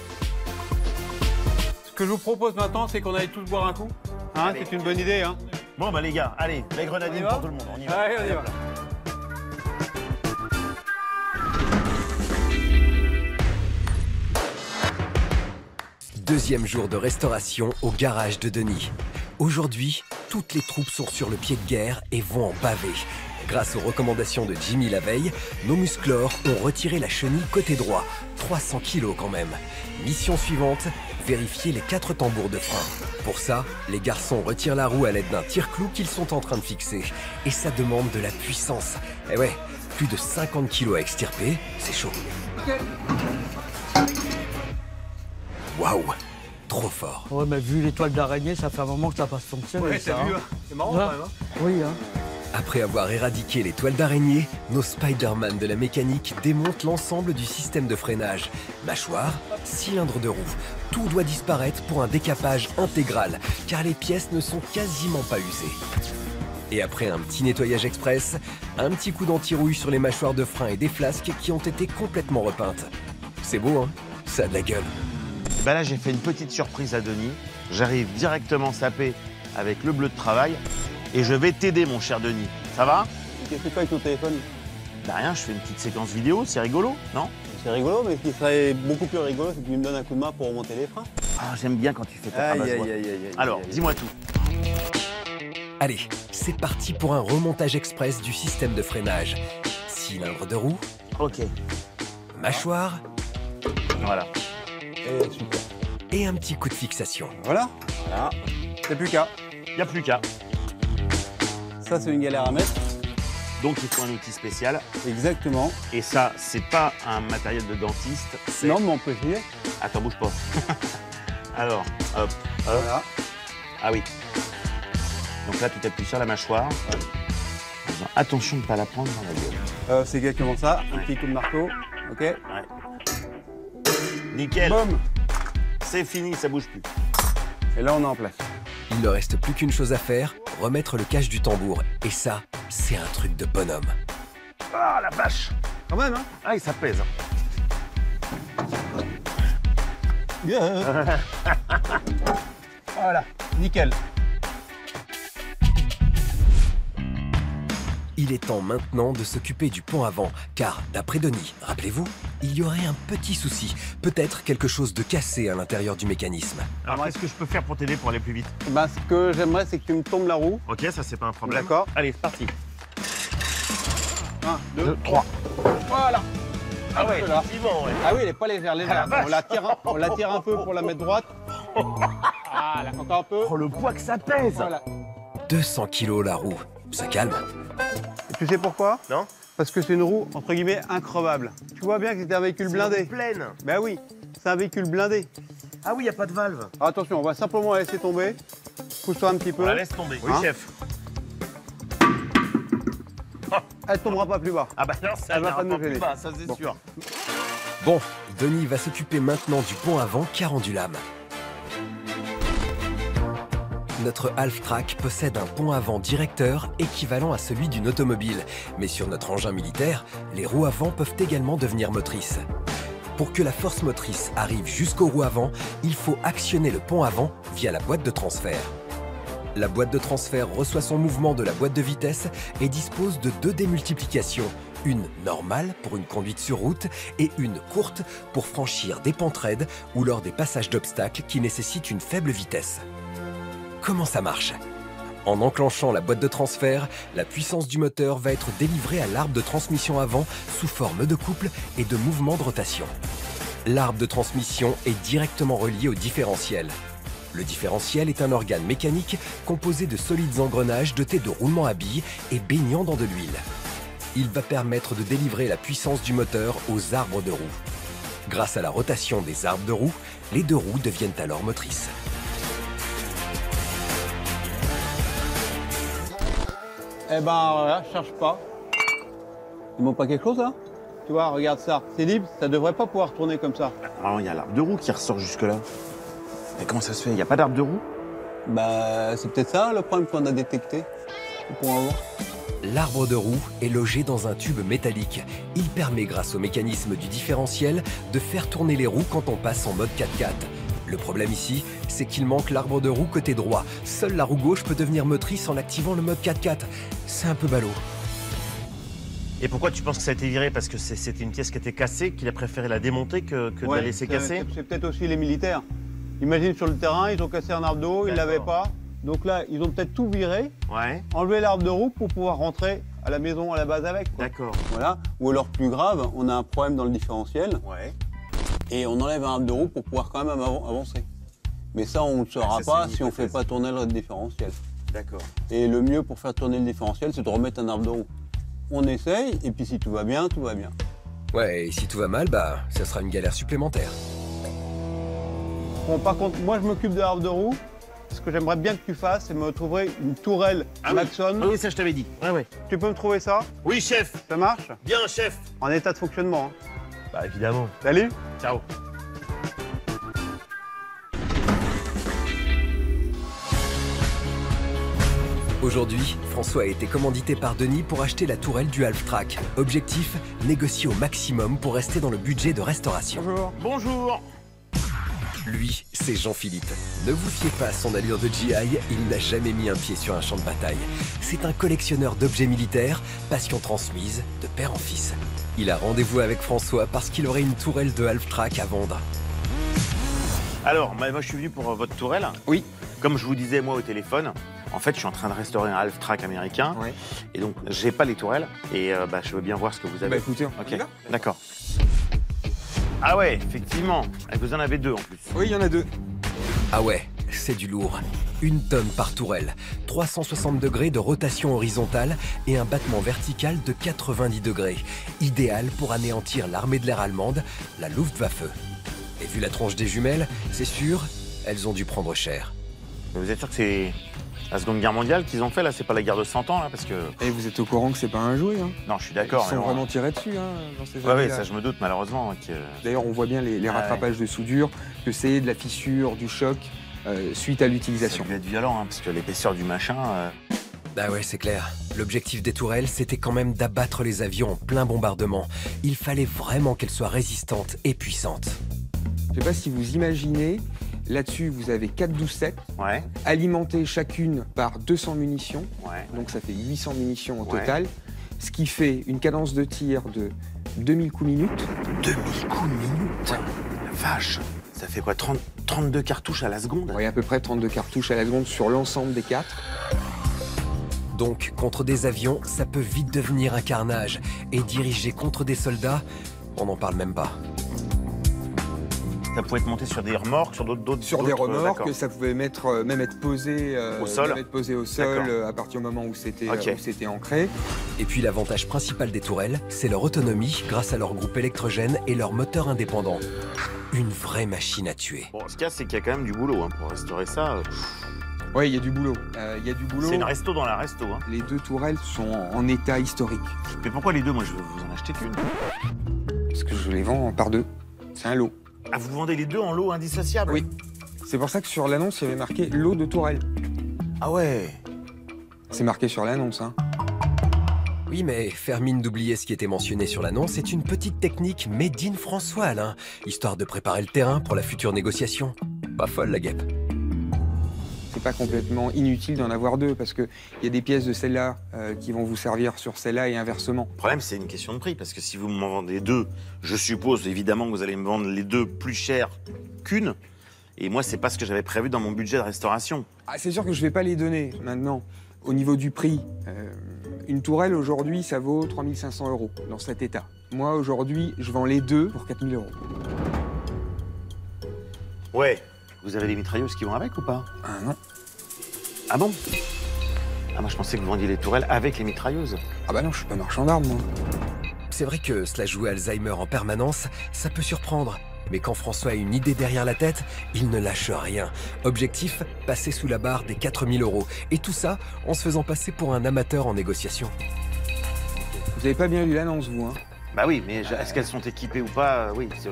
I: Ce que je vous propose maintenant, c'est qu'on aille tous boire un coup. Hein, c'est une bonne idée, hein.
C: Bon, bah les gars, allez, les grenadines pour tout le monde. On y va.
I: Allez, on y va.
A: Deuxième jour de restauration au garage de Denis. Aujourd'hui, toutes les troupes sont sur le pied de guerre et vont en baver. Grâce aux recommandations de Jimmy la veille, nos musclores ont retiré la chenille côté droit. 300 kilos quand même. Mission suivante, vérifier les 4 tambours de frein. Pour ça, les garçons retirent la roue à l'aide d'un tire-clou qu'ils sont en train de fixer. Et ça demande de la puissance. Et ouais, plus de 50 kilos à extirper, c'est chaud. Waouh, trop fort.
M: Ouais, mais vu l'étoile d'araignée, ça fait un moment que ça n'a pas fonctionné.
I: Ouais, t'as vu, hein. C'est marrant quand même, hein.
M: Oui, hein.
A: Après avoir éradiqué les toiles d'araignée, nos Spider-Man de la mécanique démontent l'ensemble du système de freinage. Mâchoire, cylindre de roue, tout doit disparaître pour un décapage intégral, car les pièces ne sont quasiment pas usées. Et après un petit nettoyage express, un petit coup d'anti-rouille sur les mâchoires de frein et des flasques qui ont été complètement repeintes. C'est beau, hein? Ça a de la gueule.
C: Bah là, j'ai fait une petite surprise à Denis. J'arrive directement sapé avec le bleu de travail et je vais t'aider, mon cher Denis. Ça va?
I: Qu'est-ce que tu fais avec ton téléphone?
C: Bah rien, je fais une petite séquence vidéo, c'est rigolo, non?
I: C'est rigolo, mais ce qui serait beaucoup plus rigolo, c'est que tu me donnes un coup de main pour remonter les freins.
C: Ah, j'aime bien quand tu fais ta
I: Aïe,
C: rabat-joie.
I: aïe, aïe, aïe, aïe,
C: Alors,
I: aïe, aïe.
C: dis-moi tout.
A: Allez, c'est parti pour un remontage express du système de freinage. Cylindre de roue,
C: Ok,
A: mâchoire
C: voilà.
I: Et super.
A: et un petit coup de fixation.
I: Voilà. Voilà. C'est plus qu'à.
C: Y a plus qu'à.
I: Ça, c'est une galère à mettre.
C: Donc, il faut un outil spécial.
I: Exactement.
C: Et ça, c'est pas un matériel de dentiste. c'est-
I: Non, mais on peut essayer.
C: Attends, bouge pas. Alors, hop, hop.
I: Voilà.
C: Ah oui. Donc là, tu t'appuies sur la mâchoire. En faisant attention de ne pas la prendre dans la gueule.
I: C'est exactement ça. Un
C: Ouais.
I: petit coup de marteau. OK.
C: Ouais. Nickel.
I: Boum.
C: C'est fini, ça bouge plus.
I: Et là, on est en place.
A: Il ne reste plus qu'une chose à faire, remettre le cache du tambour. Et ça, c'est un truc de bonhomme.
C: Ah, la vache.
I: Quand même, hein.
C: Ah, et ça pèse.
I: Voilà. Nickel.
A: Il est temps maintenant de s'occuper du pont avant, car d'après Denis, rappelez-vous, il y aurait un petit souci, peut-être quelque chose de cassé à l'intérieur du mécanisme.
C: Alors, qu'est-ce que je peux faire pour t'aider pour aller plus vite?
I: Ben, ce que j'aimerais, c'est que tu me tombes la roue.
C: Ok, ça, c'est pas un problème.
I: D'accord.
C: Allez, c'est parti.
I: 1, 2, 3. Voilà.
C: Ah ouais,
I: Là.
C: effectivement, ouais.
I: Ah oui, elle est pas légère, légère.
C: Ah, la
I: On la tire un peu pour la mettre droite. Voilà, encore un peu.
C: Oh, le poids que ça pèse.
I: Voilà.
A: 200 kilos la roue, ça calme.
I: Et tu sais pourquoi?
C: Non?
I: Parce que c'est une roue, entre guillemets, increvable. Tu vois bien que c'est un véhicule blindé.
C: Pleine.
I: Ben oui, c'est un véhicule blindé.
C: Ah oui, y a pas de valve.
I: Alors, attention, on va simplement la laisser tomber. Pousse-toi un petit peu.
C: On la laisse tomber. Oui,
I: Hein?
C: chef.
I: Elle tombera pas plus bas.
C: Ah bah non, ça
I: Elle va
C: ira
I: pas nous
C: plus
I: gêner.
C: bas, ça c'est
I: Bon.
C: sûr.
A: Bon, Denis va s'occuper maintenant du pont avant qui a rendu l'âme. Notre Half-Track possède un pont avant directeur équivalent à celui d'une automobile. Mais sur notre engin militaire, les roues avant peuvent également devenir motrices. Pour que la force motrice arrive jusqu'aux roues avant, il faut actionner le pont avant via la boîte de transfert. La boîte de transfert reçoit son mouvement de la boîte de vitesse et dispose de 2 démultiplications. Une normale pour une conduite sur route et une courte pour franchir des pentes raides ou lors des passages d'obstacles qui nécessitent une faible vitesse. Comment ça marche? En enclenchant la boîte de transfert, la puissance du moteur va être délivrée à l'arbre de transmission avant sous forme de couple et de mouvement de rotation. L'arbre de transmission est directement relié au différentiel. Le différentiel est un organe mécanique composé de solides engrenages dotés de roulements à billes et baignant dans de l'huile. Il va permettre de délivrer la puissance du moteur aux arbres de roues. Grâce à la rotation des arbres de roues, les 2 roues deviennent alors motrices.
I: Eh ben, voilà, cherche pas. Il manque pas quelque chose, là? Tu vois, regarde ça. C'est libre, ça devrait pas pouvoir tourner comme ça.
L: Alors, il y a l'arbre de roue qui ressort jusque-là. Mais comment ça se fait? Il n'y a pas d'arbre de roue?
I: Bah, c'est peut-être ça, le problème qu'on a détecté. Pour avoir.
A: L'arbre de roue est logé dans un tube métallique. Il permet, grâce au mécanisme du différentiel, de faire tourner les roues quand on passe en mode 4x4. Le problème ici, c'est qu'il manque l'arbre de roue côté droit. Seule la roue gauche peut devenir motrice en activant le mode 4x4. C'est un peu ballot.
C: Et pourquoi tu penses que ça a été viré? Parce que c'était une pièce qui était cassée, qu'il a préféré la démonter que de la laisser casser?
I: C'est peut-être aussi les militaires. Imagine sur le terrain, ils ont cassé un arbre de roue, ils ne l'avaient pas. Donc là, ils ont peut-être tout viré, enlevé l'arbre de roue pour pouvoir rentrer à la maison à la base avec.
C: D'accord.
I: Voilà. Ou alors plus grave, on a un problème dans le différentiel. Et on enlève un arbre de roue pour pouvoir quand même avancer. Mais ça, on ne le saura pas si on ne fait pas tourner le différentiel.
C: D'accord.
I: Et le mieux pour faire tourner le différentiel, c'est de remettre un arbre de roue. On essaye, et puis si tout va bien, tout va bien.
A: Ouais, et si tout va mal, bah, ça sera une galère supplémentaire.
I: Bon, par contre, moi, je m'occupe de l'arbre de roue. Ce que j'aimerais bien que tu fasses, c'est me trouver une tourelle Maxon.
C: Oui, ça, je t'avais dit. Ouais.
I: Tu peux me trouver ça?
C: Oui, chef.
I: Ça marche?
C: Bien, chef.
I: En état de fonctionnement. Hein.
C: Bah, évidemment.
I: Salut.
C: Ciao.
A: Aujourd'hui, François a été commandité par Denis pour acheter la tourelle du Half-Track. Objectif, négocier au maximum pour rester dans le budget de restauration.
I: Bonjour.
C: Bonjour.
A: Lui, c'est Jean-Philippe. Ne vous fiez pas à son allure de GI, il n'a jamais mis un pied sur un champ de bataille. C'est un collectionneur d'objets militaires, passion transmise de père en fils. Il a rendez-vous avec François parce qu'il aurait une tourelle de Half-Track à vendre.
C: Alors, moi je suis venu pour votre tourelle.
F: Oui.
C: Comme je vous disais moi au téléphone, en fait je suis en train de restaurer un Half-Track américain. Et donc j'ai pas les tourelles et je veux bien voir ce que vous avez.
F: Bah écoutez,
C: ok, d'accord. Ah ouais, effectivement. Et vous en avez 2 en plus.
F: Oui, il y en a 2.
A: Ah ouais, c'est du lourd. 1 tonne par tourelle, 360 degrés de rotation horizontale et un battement vertical de 90 degrés. Idéal pour anéantir l'armée de l'air allemande, la Luftwaffe. Et vu la tronche des jumelles, c'est sûr, elles ont dû prendre cher.
C: Mais vous êtes sûr que c'est la Seconde Guerre mondiale qu'ils ont fait là? C'est pas la guerre de 100 ans là? Parce que...
F: Et vous êtes au courant que c'est pas un jouet, hein?
C: Non, je suis d'accord.
F: Ils sont vraiment tirés dessus, hein, dans ces
C: ouais,
F: années-là.
C: ça je me doute malheureusement.
F: D'ailleurs, on voit bien les rattrapages de soudure, que c'est de la fissure, du choc, suite à l'utilisation.
C: Ça devait être violent, hein, parce que l'épaisseur du machin...
A: Bah ouais, c'est clair. L'objectif des tourelles, c'était quand même d'abattre les avions en plein bombardement. Il fallait vraiment qu'elles soient résistantes et puissantes.
F: Je sais pas si vous imaginez, là-dessus, vous avez 4 12-7, alimentées chacune par 200 munitions, donc ça fait 800 munitions au total, ce qui fait une cadence de tir de 2000 coups minutes.
C: 2000 coups minutes? La vache! Ça fait quoi, 32 cartouches à la seconde?
F: Oui, à peu près 32 cartouches à la seconde sur l'ensemble des 4.
A: Donc, contre des avions, ça peut vite devenir un carnage. Et diriger contre des soldats, on n'en parle même pas.
C: Ça pouvait être monté sur des remorques, sur d'autres...
F: Sur des remorques, ça pouvait même être posé au sol, à partir du moment où c'était ancré.
A: Et puis l'avantage principal des tourelles, c'est leur autonomie grâce à leur groupe électrogène et leur moteur indépendant. Une vraie machine à tuer.
C: Bon, ce qu'il y a, c'est qu'il y a quand même du boulot hein, pour restaurer ça.
F: Oui, il y a du boulot.
C: C'est une resto dans la resto. Hein.
F: Les 2 tourelles sont en état historique.
C: Mais pourquoi les 2? Moi, je veux vous en acheter qu'une.
F: Parce que je les vends par 2. C'est un lot.
C: Ah, vous vendez les 2 en lot indissociable?
F: Oui. C'est pour ça que sur l'annonce, il y avait marqué lot de tourelles.
B: Ah ouais.
F: C'est marqué sur l'annonce, hein.
A: Oui, mais faire mine d'oublier ce qui était mentionné sur l'annonce est une petite technique made in François, Alain, histoire de préparer le terrain pour la future négociation. Pas folle, la guêpe.
F: C'est pas complètement inutile d'en avoir deux, parce qu'il y a des pièces de celle-là qui vont vous servir sur celle-là et inversement.
L: Le problème, c'est une question de prix, parce que si vous m'en vendez deux, je suppose évidemment que vous allez me vendre les deux plus chères qu'une. Et moi, c'est pas ce que j'avais prévu dans mon budget de restauration.
F: Ah, c'est sûr que je vais pas les donner maintenant. Au niveau du prix, une tourelle aujourd'hui, ça vaut 3 500 € dans cet état. Moi, aujourd'hui, je vends les deux pour 4 000 €.
L: Ouais. Vous avez des mitrailleuses qui vont avec ou pas?
F: Ah non.
L: Ah bon? Ah, moi, je pensais que vous vendiez les tourelles avec les mitrailleuses.
F: Ah bah non, je suis pas marchand d'armes, moi.
A: C'est vrai que cela jouer Alzheimer en permanence, ça peut surprendre. Mais quand François a une idée derrière la tête, il ne lâche rien. Objectif, passer sous la barre des 4 000 €. Et tout ça en se faisant passer pour un amateur en négociation.
F: Vous avez pas bien lu l'annonce, vous, hein?
L: Bah oui, mais est-ce qu'elles sont équipées ou pas? Oui, c'est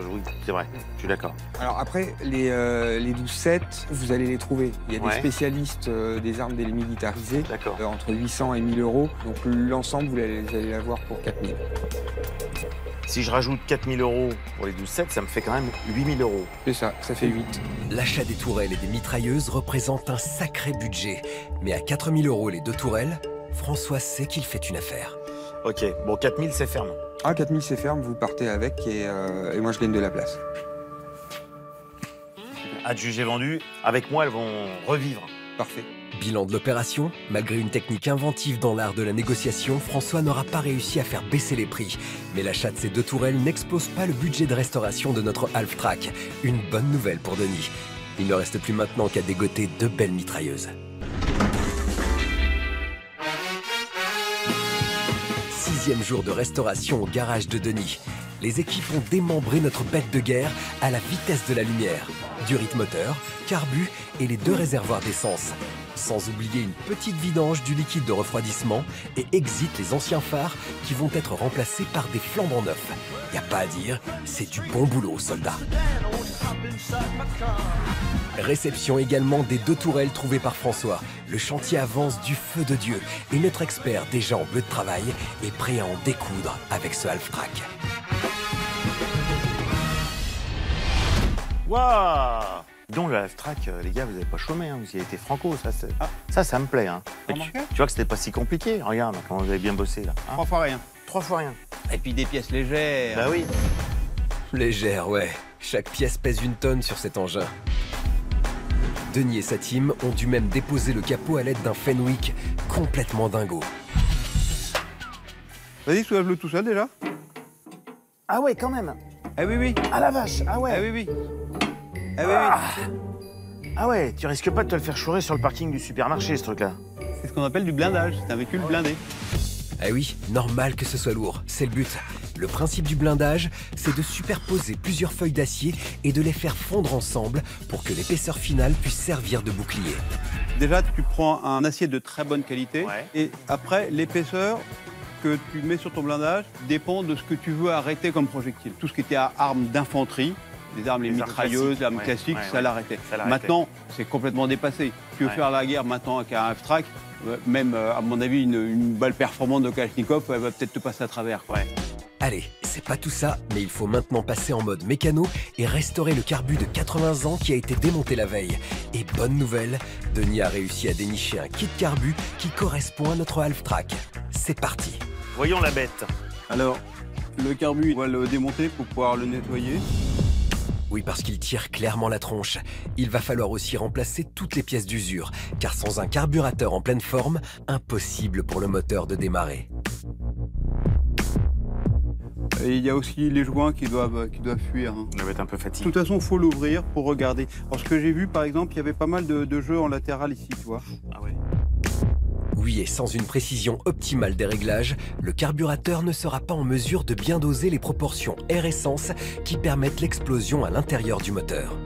L: vrai, je suis d'accord.
F: Alors après, les 12-7, vous allez les trouver. Il y a des spécialistes des armes démilitarisées, entre 800 et 1 000 €. Donc l'ensemble, vous allez l'avoir pour 4 000.
L: Si je rajoute 4 000 € pour les 12-7, ça me fait quand même 8 000 €.
F: C'est ça, ça fait 8.
A: L'achat des tourelles et des mitrailleuses représente un sacré budget. Mais à 4 000 € les deux tourelles, François sait qu'il fait une affaire.
L: Ok, bon, 4 000, c'est ferme.
F: Ah, 4 000, c'est ferme, vous partez avec et moi, je gagne de la place.
L: Adjugé vendu, avec moi, elles vont revivre.
F: Parfait.
A: Bilan de l'opération, malgré une technique inventive dans l'art de la négociation, François n'aura pas réussi à faire baisser les prix. Mais l'achat de ces deux tourelles n'explose pas le budget de restauration de notre Half-Track. Une bonne nouvelle pour Denis. Il ne reste plus maintenant qu'à dégoter deux belles mitrailleuses. 6e jour de restauration au garage de Denis. Les équipes ont démembré notre bête de guerre à la vitesse de la lumière. Durite moteur, carbu et les deux réservoirs d'essence. Sans oublier une petite vidange du liquide de refroidissement et exit les anciens phares qui vont être remplacés par des flambants neufs. Y a pas à dire, c'est du bon boulot, soldats. Réception également des deux tourelles trouvées par François. Le chantier avance du feu de Dieu et notre expert, déjà en bleu de travail, est prêt à en découdre avec ce Half-Track.
L: Waouh! Donc le Half-Track, les gars, vous n'avez pas chômé, hein, vous y avez été franco, ça me plaît. Hein. Tu vois que c'était pas si compliqué, regarde comment vous avez bien bossé là. Hein.
I: 3 fois rien.
L: 3 fois rien.
I: Et puis des pièces légères.
L: Bah oui.
A: Légère, ouais. Chaque pièce pèse 1 tonne sur cet engin. Denis et sa team ont dû même déposer le capot à l'aide d'un Fenwick complètement dingo.
I: Vas-y, soulève-le tout seul déjà.
C: Ah ouais, quand même.
I: Ah oui, oui.
C: Ah la vache, ah ouais.
I: Ah oui, oui. Ah oui, oui.
L: Ah ouais, tu risques pas de te le faire chourer sur le parking du supermarché, ce truc-là.
I: C'est ce qu'on appelle du blindage, c'est un véhicule blindé.
A: Ah oui, normal que ce soit lourd, c'est le but. Le principe du blindage, c'est de superposer plusieurs feuilles d'acier et de les faire fondre ensemble pour que l'épaisseur finale puisse servir de bouclier.
I: Déjà, tu prends un acier de très bonne qualité et après, l'épaisseur que tu mets sur ton blindage dépend de ce que tu veux arrêter comme projectile. Tout ce qui était à armes d'infanterie, les armes, les mitrailleuses, les armes classiques, ça l'arrêtait. Maintenant, c'est complètement dépassé. Tu veux faire la guerre maintenant avec un Half-Track, même à mon avis, une balle performante de Kalachnikov, elle va peut-être te passer à travers.
A: Allez, c'est pas tout ça, mais il faut maintenant passer en mode mécano et restaurer le carbu de 80 ans qui a été démonté la veille. Et bonne nouvelle, Denis a réussi à dénicher un kit carbu qui correspond à notre Half-Track. C'est parti.
L: Voyons la bête.
I: Alors, le carbu, on va le démonter pour pouvoir le nettoyer.
A: Oui, parce qu'il tire clairement la tronche. Il va falloir aussi remplacer toutes les pièces d'usure, car sans un carburateur en pleine forme, impossible pour le moteur de démarrer.
I: Et il y a aussi les joints qui doivent fuir. Hein.
L: On va être un peu fatigué.
I: De toute façon, il faut l'ouvrir pour regarder. Alors, ce que j'ai vu, par exemple, il y avait pas mal de jeux en latéral ici, tu vois.
L: Ah ouais.
A: Oui, et sans une précision optimale des réglages, le carburateur ne sera pas en mesure de bien doser les proportions air-essence qui permettent l'explosion à l'intérieur du moteur.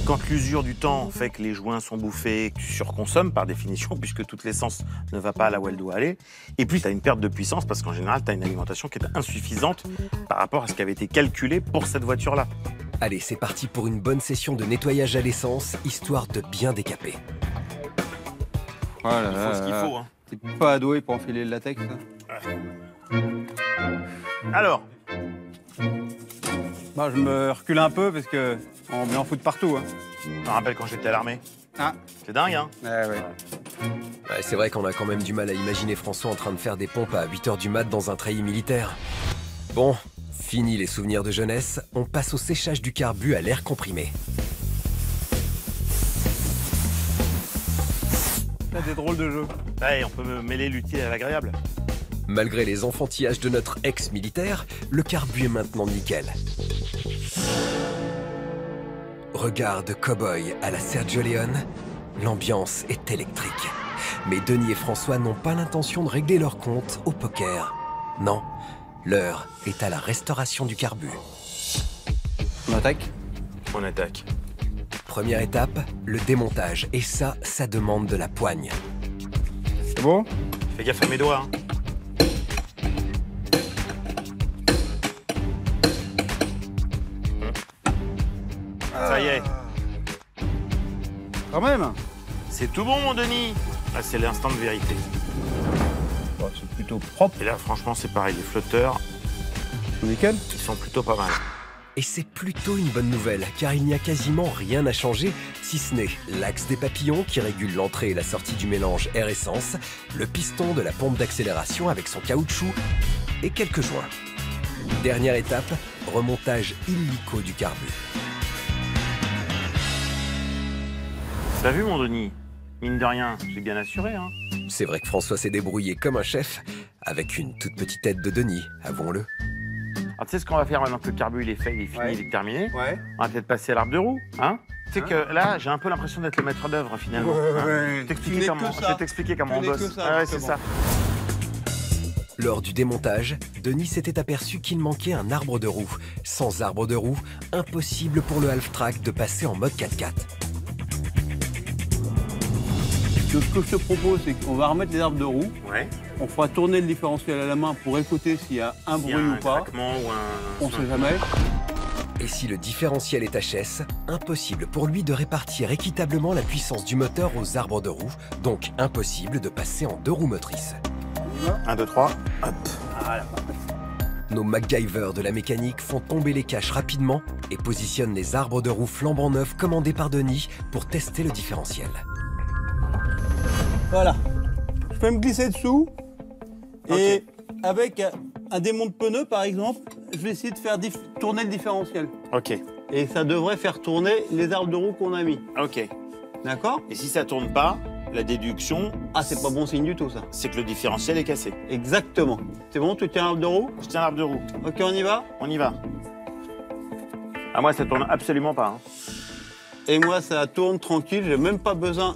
L: Quand l'usure du temps fait que les joints sont bouffés, tu surconsommes par définition, puisque toute l'essence ne va pas là où elle doit aller. Et puis, tu as une perte de puissance, parce qu'en général, tu as une alimentation qui est insuffisante par rapport à ce qui avait été calculé pour cette voiture-là.
A: Allez, c'est parti pour une bonne session de nettoyage à l'essence, histoire de bien décaper.
I: Oh là
L: Il faut ce qu'il faut. Hein.
I: T'es pas doué pour enfiler le latex, ça.
L: Alors.
I: Bah, je me recule un peu parce que on met en foot partout. Hein.
L: Je me rappelle quand j'étais à l'armée.
I: Ah.
L: C'est dingue, hein?
I: Ouais.
A: Ouais, c'est vrai qu'on a quand même du mal à imaginer François en train de faire des pompes à 8 h du mat dans un treillis militaire. Bon, fini les souvenirs de jeunesse, on passe au séchage du carbu à l'air comprimé.
I: Là, des drôles de jeux.
L: Ouais, on peut mêler l'utile à l'agréable.
A: Malgré les enfantillages de notre ex-militaire, le carbu est maintenant nickel. Regard de cow-boy à la Sergio Leone, l'ambiance est électrique. Mais Denis et François n'ont pas l'intention de régler leur compte au poker. Non, l'heure est à la restauration du carbu.
I: On attaque?
L: On attaque.
A: Première étape, le démontage. Et ça demande de la poigne.
I: C'est bon?
L: Fais gaffe à mes doigts. Hein. Ça y est.
I: Quand même.
L: C'est tout bon, mon Denis. Ah, c'est l'instant de vérité.
I: Bon, c'est plutôt propre.
L: Et là, franchement, c'est pareil. Les flotteurs,
I: nickel.
L: Ils sont plutôt pas mal.
A: Et c'est plutôt une bonne nouvelle, car il n'y a quasiment rien à changer, si ce n'est l'axe des papillons qui régule l'entrée et la sortie du mélange air-essence, le piston de la pompe d'accélération avec son caoutchouc et quelques joints. Dernière étape, remontage illico du carbu.
L: T'as vu, mon Denis? Mine de rien, j'ai bien assuré, hein.
A: C'est vrai que François s'est débrouillé comme un chef, avec une toute petite aide de Denis, avouons-le.
L: Alors, tu sais ce qu'on va faire maintenant que le carbu il est fait, il est fini, il est terminé? On va peut-être passer à l'arbre de roue, hein? Tu sais que là, j'ai un peu l'impression d'être le maître d'œuvre, finalement. Je vais t'expliquer comment on bosse. Ouais, c'est ça.
A: Lors du démontage, Denis s'était aperçu qu'il manquait un arbre de roue. Sans arbre de roue, impossible pour le half-track de passer en mode 4x4.
I: Ce que je te propose, c'est qu'on va remettre les arbres de roue.
L: Ouais.
I: On fera tourner le différentiel à la main pour écouter s'il y a un bruit ou pas. On sait jamais.
A: Et si le différentiel est HS, impossible pour lui de répartir équitablement la puissance du moteur aux arbres de roue, donc impossible de passer en 2 roues motrices.
L: 1, 2, 3, hop.
I: Voilà.
A: Nos MacGyver de la mécanique font tomber les caches rapidement et positionnent les arbres de roue flambant neufs commandés par Denis pour tester le différentiel.
I: Voilà. Je peux me glisser dessous et avec un démon de pneu, par exemple, je vais essayer de faire tourner le différentiel.
L: Ok.
I: Et ça devrait faire tourner les arbres de roue qu'on a mis.
L: Ok.
I: D'accord?
L: Et si ça tourne pas, la déduction...
I: Ah, c'est pas bon signe du tout, ça.
L: C'est que le différentiel est cassé.
I: Exactement. C'est bon, tu tiens l'arbre de roue?
L: Je tiens l'arbre de roue.
I: Ok, on y va?
L: On y va. Ah, moi, ça tourne absolument pas. Hein.
I: Et moi, ça tourne tranquille, j'ai même pas besoin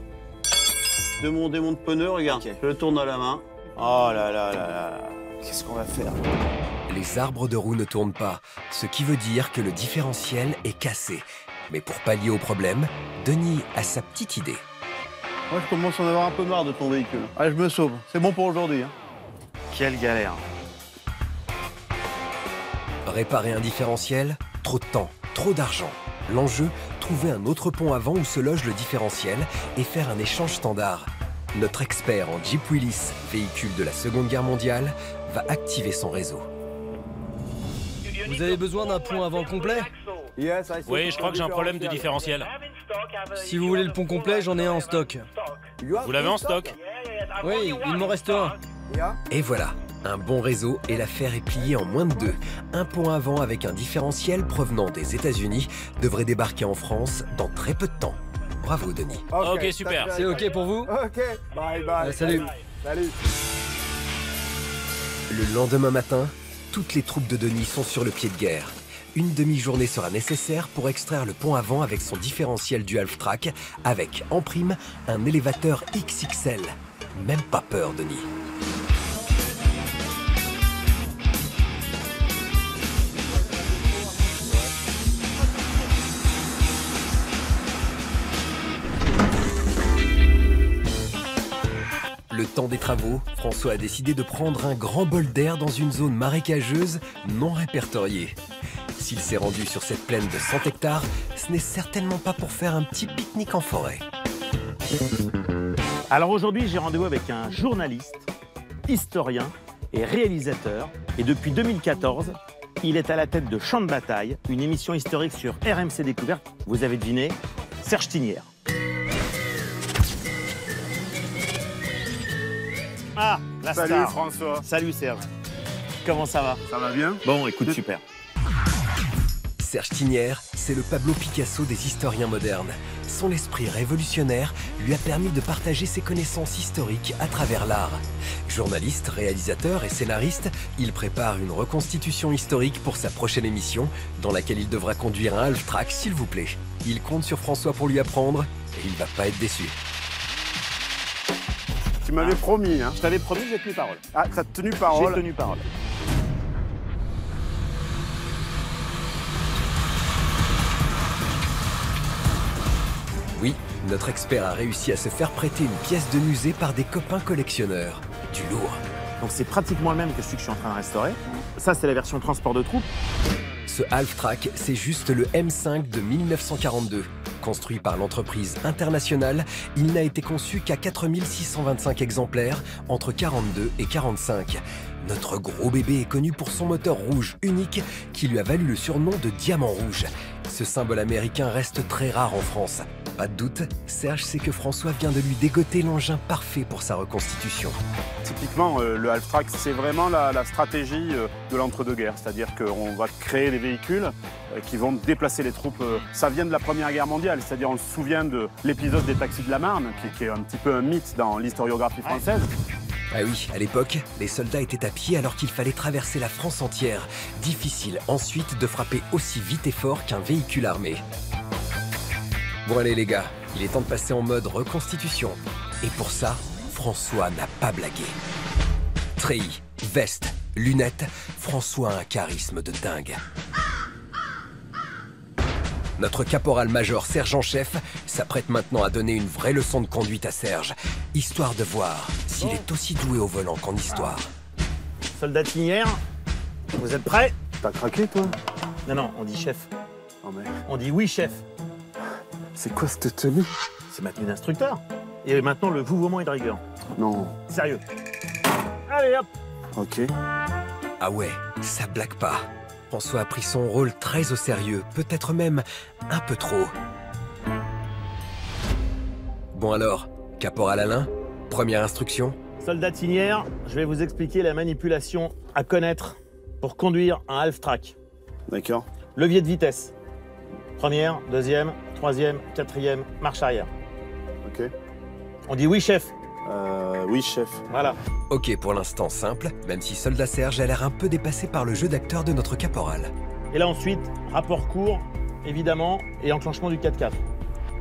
I: de mon démon de pneu, regarde. Je le tourne à la main.
L: Oh là là là là. Qu'est-ce qu'on va faire?
A: Les arbres de roue ne tournent pas, ce qui veut dire que le différentiel est cassé. Mais pour pallier au problème, Denis a sa petite idée.
I: Moi, je commence à en avoir un peu marre de ton véhicule. Allez, je me sauve. C'est bon pour aujourd'hui. Hein.
L: Quelle galère.
A: Réparer un différentiel, trop de temps, trop d'argent. L'enjeu, trouver un autre pont avant où se loge le différentiel et faire un échange standard. Notre expert en Jeep Willys, véhicule de la Seconde Guerre mondiale, va activer son réseau.
N: Vous avez besoin d'un pont avant complet?
O: Oui, je crois que j'ai un problème de différentiel.
N: Si vous voulez le pont complet, j'en ai un en stock.
O: Vous l'avez en stock?
N: Oui, il m'en reste un.
A: Et voilà, un bon réseau et l'affaire est pliée en moins de 2. Un pont avant avec un différentiel provenant des États-Unis devrait débarquer en France dans très peu de temps. Bravo, Denis.
O: Ok, super.
N: C'est ok pour vous?
G: Ok, bye bye.
N: Salut.
G: Salut.
A: Le lendemain matin, toutes les troupes de Denis sont sur le pied de guerre. Une demi-journée sera nécessaire pour extraire le pont avant avec son différentiel du half-track, avec, en prime, un élévateur XXL. Même pas peur, Denis. Le temps des travaux, François a décidé de prendre un grand bol d'air dans une zone marécageuse non répertoriée. S'il s'est rendu sur cette plaine de 100 hectares, ce n'est certainement pas pour faire un petit pique-nique en forêt.
C: Alors aujourd'hui, j'ai rendez-vous avec un journaliste, historien et réalisateur. Et depuis 2014, il est à la tête de Champ de bataille, une émission historique sur RMC Découverte. Vous avez deviné, Serge Tinière. Ah, la star.
G: Salut François.
C: Salut Serge. Comment ça va?
G: Ça va bien?
C: Bon, écoute, super.
A: Serge Tinière, c'est le Pablo Picasso des historiens modernes. Son esprit révolutionnaire lui a permis de partager ses connaissances historiques à travers l'art. Journaliste, réalisateur et scénariste, il prépare une reconstitution historique pour sa prochaine émission, dans laquelle il devra conduire un half-track, s'il vous plaît. Il compte sur François pour lui apprendre, et il va pas être déçu.
G: Tu m'avais promis, hein?
C: Je t'avais promis, j'ai tenu parole.
G: Ah, t'as tenu parole?
C: J'ai tenu parole.
A: Oui, notre expert a réussi à se faire prêter une pièce de musée par des copains collectionneurs. Du lourd.
C: Donc c'est pratiquement le même que celui que je suis en train de restaurer. Ça, c'est la version transport de troupes.
A: Ce half-track, c'est juste le M5 de 1942. Construit par l'entreprise internationale, il n'a été conçu qu'à 4625 exemplaires entre 42 et 45. Notre gros bébé est connu pour son moteur rouge unique qui lui a valu le surnom de Diamant Rouge. Ce symbole américain reste très rare en France. Pas de doute, Serge sait que François vient de lui dégoter l'engin parfait pour sa reconstitution.
G: Typiquement, le half-track, c'est vraiment la stratégie de l'entre-deux-guerres. C'est-à-dire qu'on va créer des véhicules qui vont déplacer les troupes. Ça vient de la Première Guerre mondiale, c'est-à-dire on se souvient de l'épisode des taxis de la Marne, qui est un petit peu un mythe dans l'historiographie française.
A: Ah oui, à l'époque, les soldats étaient à pied alors qu'il fallait traverser la France entière. Difficile ensuite de frapper aussi vite et fort qu'un véhicule armé. Bon allez les gars, il est temps de passer en mode reconstitution. Et pour ça, François n'a pas blagué. Treillis, veste, lunettes, François a un charisme de dingue. Notre caporal-major sergent-chef s'apprête maintenant à donner une vraie leçon de conduite à Serge, histoire de voir s'il est aussi doué au volant qu'en histoire.
C: Soldat Tinière, vous êtes prêts?
G: T'as craqué, toi?
C: Non, on dit chef.
G: Oh, mais...
C: On dit oui, chef.
G: C'est quoi cette tenue?
C: C'est ma tenue d'instructeur. Et maintenant, le vouvoiement est de rigueur.
G: Non.
C: Sérieux. Allez, hop.
G: Ok.
A: Ah ouais, ça blague pas. François a pris son rôle très au sérieux, peut-être même un peu trop. Bon alors, caporal Alain, première instruction.
C: Soldat Tinière, je vais vous expliquer la manipulation à connaître pour conduire un half-track.
G: D'accord.
C: Levier de vitesse. Première, deuxième, troisième, quatrième, marche arrière.
G: Ok.
C: On dit oui, chef.
G: Oui, chef.
C: Voilà.
A: Ok, pour l'instant simple, même si Soldat Serge a l'air un peu dépassé par le jeu d'acteur de notre caporal.
C: Et là ensuite, rapport court, évidemment, et enclenchement du 4x4.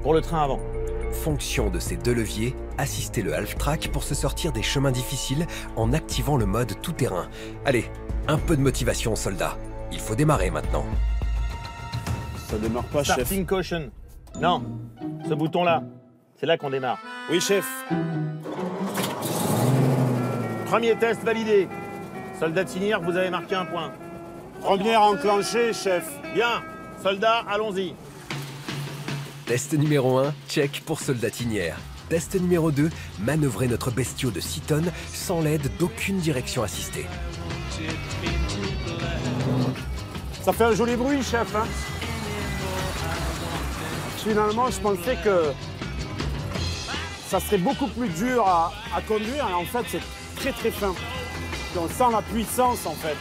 C: Pour le train avant.
A: Fonction de ces deux leviers, assister le half-track pour se sortir des chemins difficiles en activant le mode tout-terrain. Allez, un peu de motivation, soldat. Il faut démarrer maintenant.
G: Ça démarre pas, chef.
C: Starting caution. Non, ce bouton-là, c'est là qu'on démarre.
G: Oui, chef.
C: Premier test validé. Soldat Tinière, vous avez marqué un point.
G: Première enclenchée, chef.
C: Bien. Soldat, allons-y.
A: Test numéro 1, check pour Soldat Tinière. Test numéro 2, manœuvrer notre bestiau de 6 tonnes sans l'aide d'aucune direction assistée.
G: Ça fait un joli bruit, chef, hein? Finalement, je pensais que ça serait beaucoup plus dur à conduire, et en fait, c'est très très fin. Et on sent la puissance, en fait.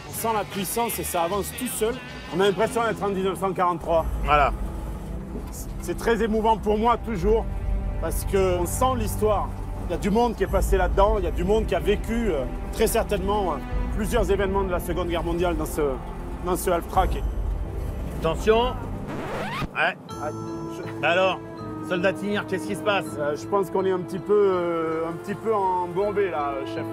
G: On sent la puissance et ça avance tout seul. On a l'impression d'être en 1943.
C: Voilà.
G: C'est très émouvant pour moi, toujours, parce qu'on sent l'histoire. Il y a du monde qui est passé là-dedans, il y a du monde qui a vécu, très certainement, plusieurs événements de la Seconde Guerre mondiale dans ce half-track.
C: Attention. Ouais. Alors, soldat Tinière, qu'est-ce qui se passe?
G: Je pense qu'on est un petit peu embourbé là, chef.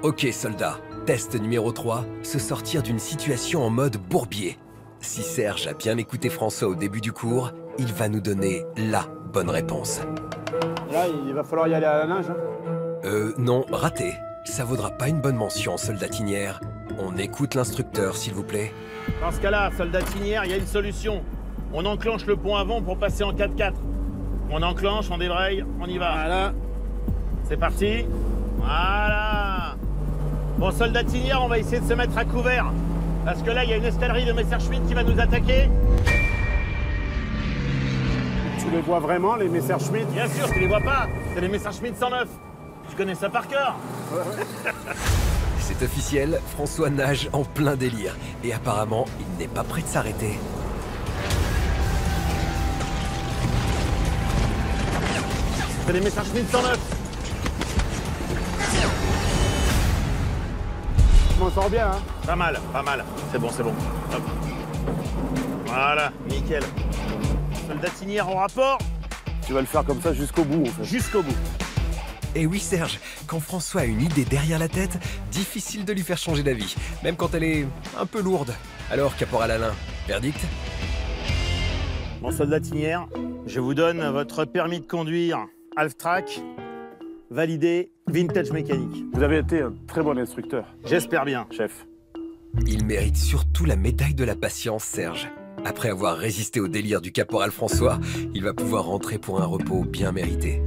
A: Ok, soldat. Test numéro 3, se sortir d'une situation en mode bourbier. Si Serge a bien écouté François au début du cours, il va nous donner la bonne réponse.
G: Là, il va falloir y aller à la nage.
A: Non, raté. Ça vaudra pas une bonne mention, soldat Tinière. On écoute l'instructeur, s'il vous plaît.
C: Dans ce cas-là, soldat Tinière, il y a une solution. On enclenche le pont avant pour passer en 4x4. On enclenche, on débraye, on y va. Voilà. C'est parti. Voilà. Bon, soldatinière, on va essayer de se mettre à couvert. Parce que là, il y a une escadrille de Messerschmitt qui va nous attaquer.
G: Tu les vois vraiment, les Messerschmitt?
C: Bien sûr, tu les vois pas. C'est les Messerschmitt 109. Tu connais ça par cœur.
A: C'est officiel, François nage en plein délire. Et apparemment, il n'est pas prêt de s'arrêter.
C: C'est les Messerschmitt 109.
G: Je m'en sors bien, hein?
C: Pas mal, pas mal. C'est bon, c'est bon. Hop. Voilà, nickel. Soldatinière en rapport.
G: Tu vas le faire comme ça jusqu'au bout, en fait.
C: Jusqu'au bout.
A: Et oui, Serge, quand François a une idée derrière la tête, difficile de lui faire changer d'avis, même quand elle est un peu lourde. Alors, caporal Alain, verdict?
C: Bon, soldatinière, je vous donne votre permis de conduire Half-Track, validé, vintage mécanique.
G: Vous avez été un très bon instructeur.
C: J'espère bien.
G: Chef.
A: Il mérite surtout la médaille de la patience, Serge. Après avoir résisté au délire du caporal François, il va pouvoir rentrer pour un repos bien mérité.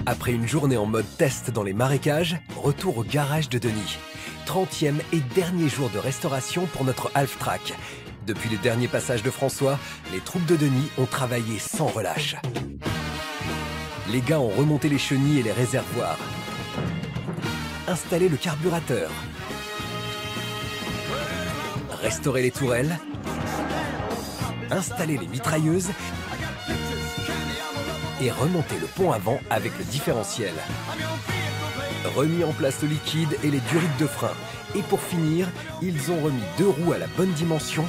A: Après une journée en mode test dans les marécages, retour au garage de Denis. 30e et dernier jour de restauration pour notre Half-Track. Depuis le dernier passage de François, les troupes de Denis ont travaillé sans relâche. Les gars ont remonté les chenilles et les réservoirs, installé le carburateur, restauré les tourelles, installé les mitrailleuses et remonté le pont avant avec le différentiel. Remis en place le liquide et les durites de frein. Et pour finir, ils ont remis 2 roues à la bonne dimension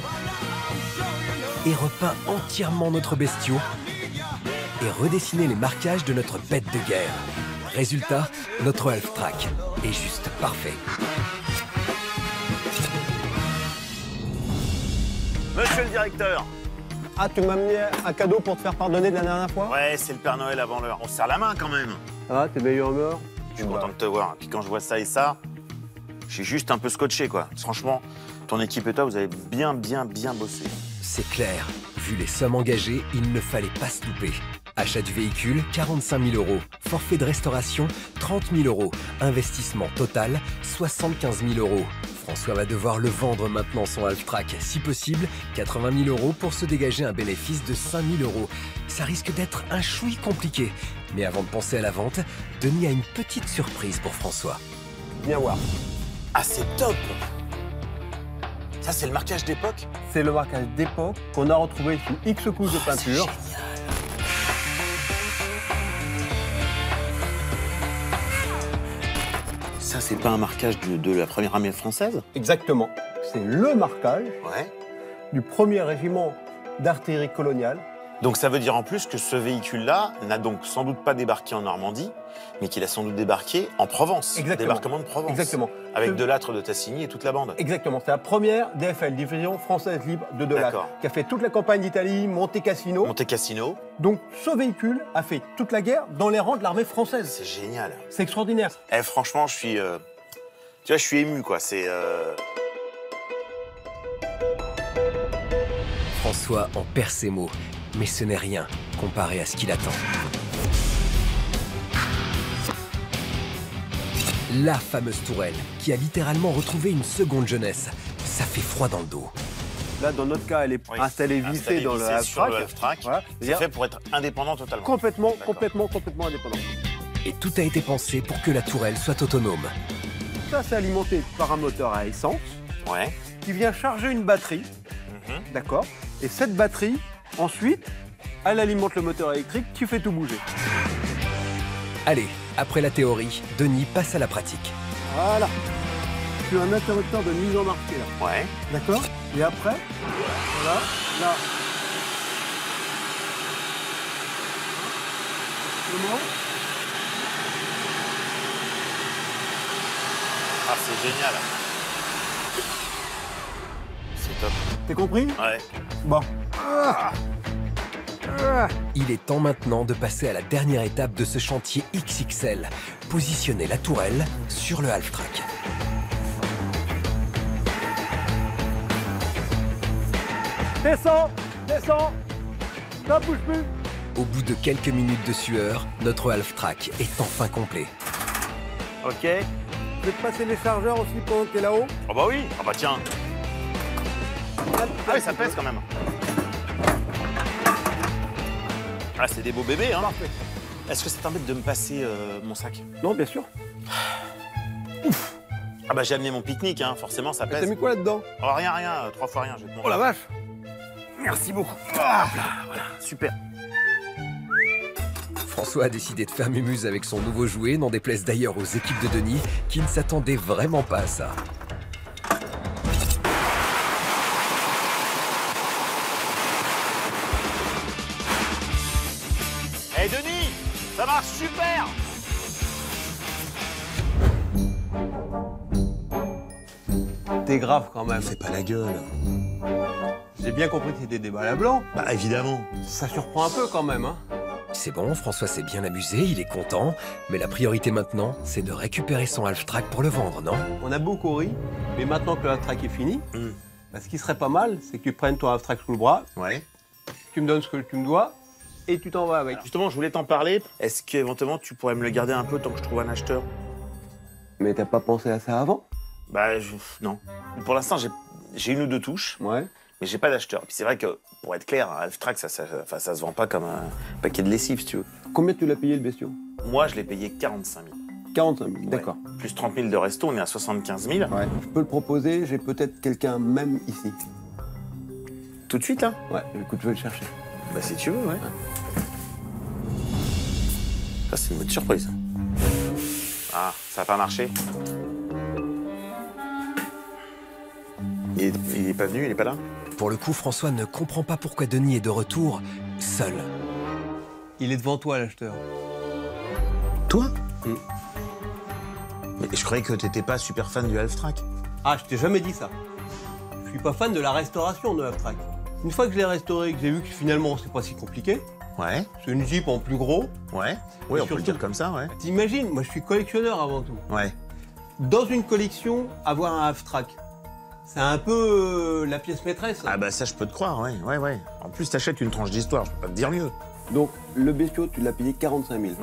A: et repeint entièrement notre bestiau et redessiné les marquages de notre bête de guerre. Résultat, notre Half-Track est juste parfait.
C: Monsieur le directeur.
J: Ah, tu m'as amené un cadeau pour te faire pardonner de la dernière fois?
C: Ouais, c'est le Père Noël avant l'heure. On se serre la main quand même.
J: Ah, t'es meilleur humeur?
C: Je suis content de te voir. Puis quand je vois ça et ça, je suis juste un peu scotché, quoi. Franchement, ton équipe et toi, vous avez bien bossé.
A: C'est clair. Vu les sommes engagées, il ne fallait pas se louper. Achat du véhicule, 45 000 €. Forfait de restauration, 30 000 €. Investissement total, 75 000 €. François va devoir le vendre maintenant son Half-Track. Si possible, 80 000 € pour se dégager un bénéfice de 5 000 €. Ça risque d'être un chouï compliqué. Mais avant de penser à la vente, Denis a une petite surprise pour François.
J: Viens voir.
C: Ah, c'est top! Ça, c'est le marquage d'époque?
J: C'est le marquage d'époque qu'on a retrouvé sous X couches de peinture.
C: Ça, c'est pas un marquage de la première armée française?
J: Exactement. C'est le marquage du 1er régiment d'artillerie coloniale.
C: Donc ça veut dire en plus que ce véhicule-là n'a donc sans doute pas débarqué en Normandie, mais qu'il a sans doute débarqué en Provence.
J: Exactement.
C: Débarquement de Provence.
J: Exactement.
C: Avec Delattre de Tassigny et toute la bande.
J: Exactement. C'est la première DFL, Division Française Libre de Delattre, qui a fait toute la campagne d'Italie, Monte Cassino.
C: Monte Cassino.
J: Donc ce véhicule a fait toute la guerre dans les rangs de l'armée française.
C: C'est génial.
J: C'est extraordinaire.
C: Eh, franchement, je suis... tu vois, je suis ému, quoi. C'est...
A: François en perd ses mots, mais ce n'est rien comparé à ce qu'il attend. La fameuse tourelle, qui a littéralement retrouvé une seconde jeunesse. Ça fait froid dans le dos.
K: Là, dans notre cas, elle est installée vissée dans le
C: Half-Track.
K: Voilà.
C: C'est fait pour être indépendant totalement.
K: Complètement indépendant.
A: Et tout a été pensé pour que la tourelle soit autonome.
K: Ça, c'est alimenté par un moteur à essence qui vient charger une batterie. D'accord. Et cette batterie, ensuite, elle alimente le moteur électrique qui fait tout bouger.
A: Allez, après la théorie, Denis passe à la pratique.
K: Voilà. Tu as un interrupteur de mise en marché là.
C: Ouais.
K: D'accord. Et après, voilà, là.
C: Ah, c'est génial. C'est top.
K: T'as compris?
C: Ouais.
K: Bon.
A: Il est temps maintenant de passer à la dernière étape de ce chantier XXL. Positionner la tourelle sur le Half-Track.
J: Descends, descends. Ça bouge plus.
A: Au bout de quelques minutes de sueur, notre half-track est enfin complet.
I: Ok.
J: Je vais te passer les chargeurs aussi pendant que t'es là-haut.
L: Oh bah oui, ah bah tiens. Ah oui, ça pèse quand même. Ah, c'est des beaux bébés, hein.
J: Parfait.
L: Est-ce que ça t'embête de me passer mon sac?
J: Non, bien sûr.
L: Ouf. Ah bah j'ai amené mon pique-nique, hein. Forcément ça pèse.
J: T'as mis quoi là-dedans?
L: Oh rien, 3 fois rien, je vais te montrer.
J: Oh la vache.
L: Merci beaucoup. Ah, voilà, super.
A: François a décidé de faire mumuse avec son nouveau jouet, n'en déplaise d'ailleurs aux équipes de Denis, qui ne s'attendaient vraiment pas à ça.
L: Hey Denis, ça marche super.
J: T'es grave quand même.
K: Fais pas la gueule.
J: J'ai bien compris que c'était des balles à blanc.
K: Bah évidemment.
J: Ça surprend un peu quand même, hein.
A: C'est bon, François s'est bien amusé, il est content, mais la priorité maintenant, c'est de récupérer son half-track pour le vendre, non?
J: On a beaucoup ri, mais maintenant que le half-track est fini, bah, ce qui serait pas mal, c'est que tu prennes ton half-track sous le bras, tu me donnes ce que tu me dois, et tu t'en vas avec.
L: Alors justement, je voulais t'en parler. Est-ce qu'éventuellement tu pourrais me le garder un peu tant que je trouve un acheteur?
K: Mais t'as pas pensé à ça avant?
L: Bah non. Pour l'instant, j'ai une ou deux touches.
J: Ouais.
L: Mais j'ai pas d'acheteur. Puis c'est vrai que, pour être clair, un half-track, ça se vend pas comme un paquet de lessive, si tu veux.
K: Combien tu l'as payé le bestiau?
L: Moi, je l'ai payé 45 000.
K: 45 000, d'accord.
L: Plus 30 000 de resto, on est à 75 000.
K: Ouais. Je peux le proposer, j'ai peut-être quelqu'un même ici.
L: Tout de suite, là?
K: Ouais, écoute, je vais le chercher.
L: Bah si tu veux, ouais. Ça, c'est une bonne surprise. Ah, ça a pas marché. Il est pas venu, il est pas là?
A: Pour le coup, François ne comprend pas pourquoi Denis est de retour, seul.
J: Il est devant toi, l'acheteur.
L: Toi? Mais je croyais que t'étais pas super fan du half-track.
J: Ah, je t'ai jamais dit ça. Je suis pas fan de la restauration de half-track. Une fois que je l'ai restauré et que j'ai vu que finalement c'est pas si compliqué,
L: ouais.
J: C'est une Jeep en plus gros.
L: Ouais. Oui, on peut le dire comme ça, ouais.
J: T'imagines, moi je suis collectionneur avant tout.
L: Ouais.
J: Dans une collection, avoir un half-track, c'est un peu la pièce maîtresse.
L: Ah bah ça, je peux te croire, ouais. En plus, t'achètes une tranche d'histoire, je peux pas te dire mieux.
K: Donc, le bestiau, tu l'as payé 45 000.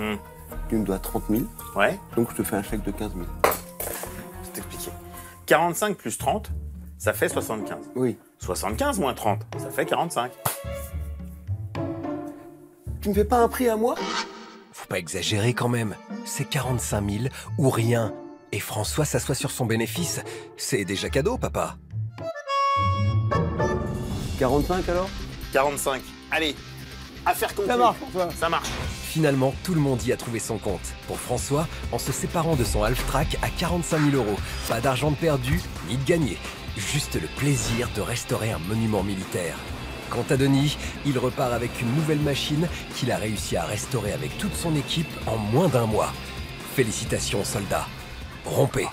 K: Tu me dois 30 000.
L: Ouais.
K: Donc, je te fais un chèque de 15 000.
L: Je t'expliquer. 45 plus 30, ça fait 75.
K: Oui.
L: 75 moins 30, ça fait 45.
K: Tu me fais pas un prix à moi?
A: Faut pas exagérer quand même. C'est 45 000 ou rien. Et François s'assoit sur son bénéfice. C'est déjà cadeau, papa.
K: 45 alors?
L: 45. Allez, affaire conclue.
J: Ça marche, François.
L: Ça marche.
A: Finalement, tout le monde y a trouvé son compte. Pour François, en se séparant de son half-track à 45 000 €. Pas d'argent de perdu, ni de gagné. Juste le plaisir de restaurer un monument militaire. Quant à Denis, il repart avec une nouvelle machine qu'il a réussi à restaurer avec toute son équipe en moins d'1 mois. Félicitations, soldats. Rompez.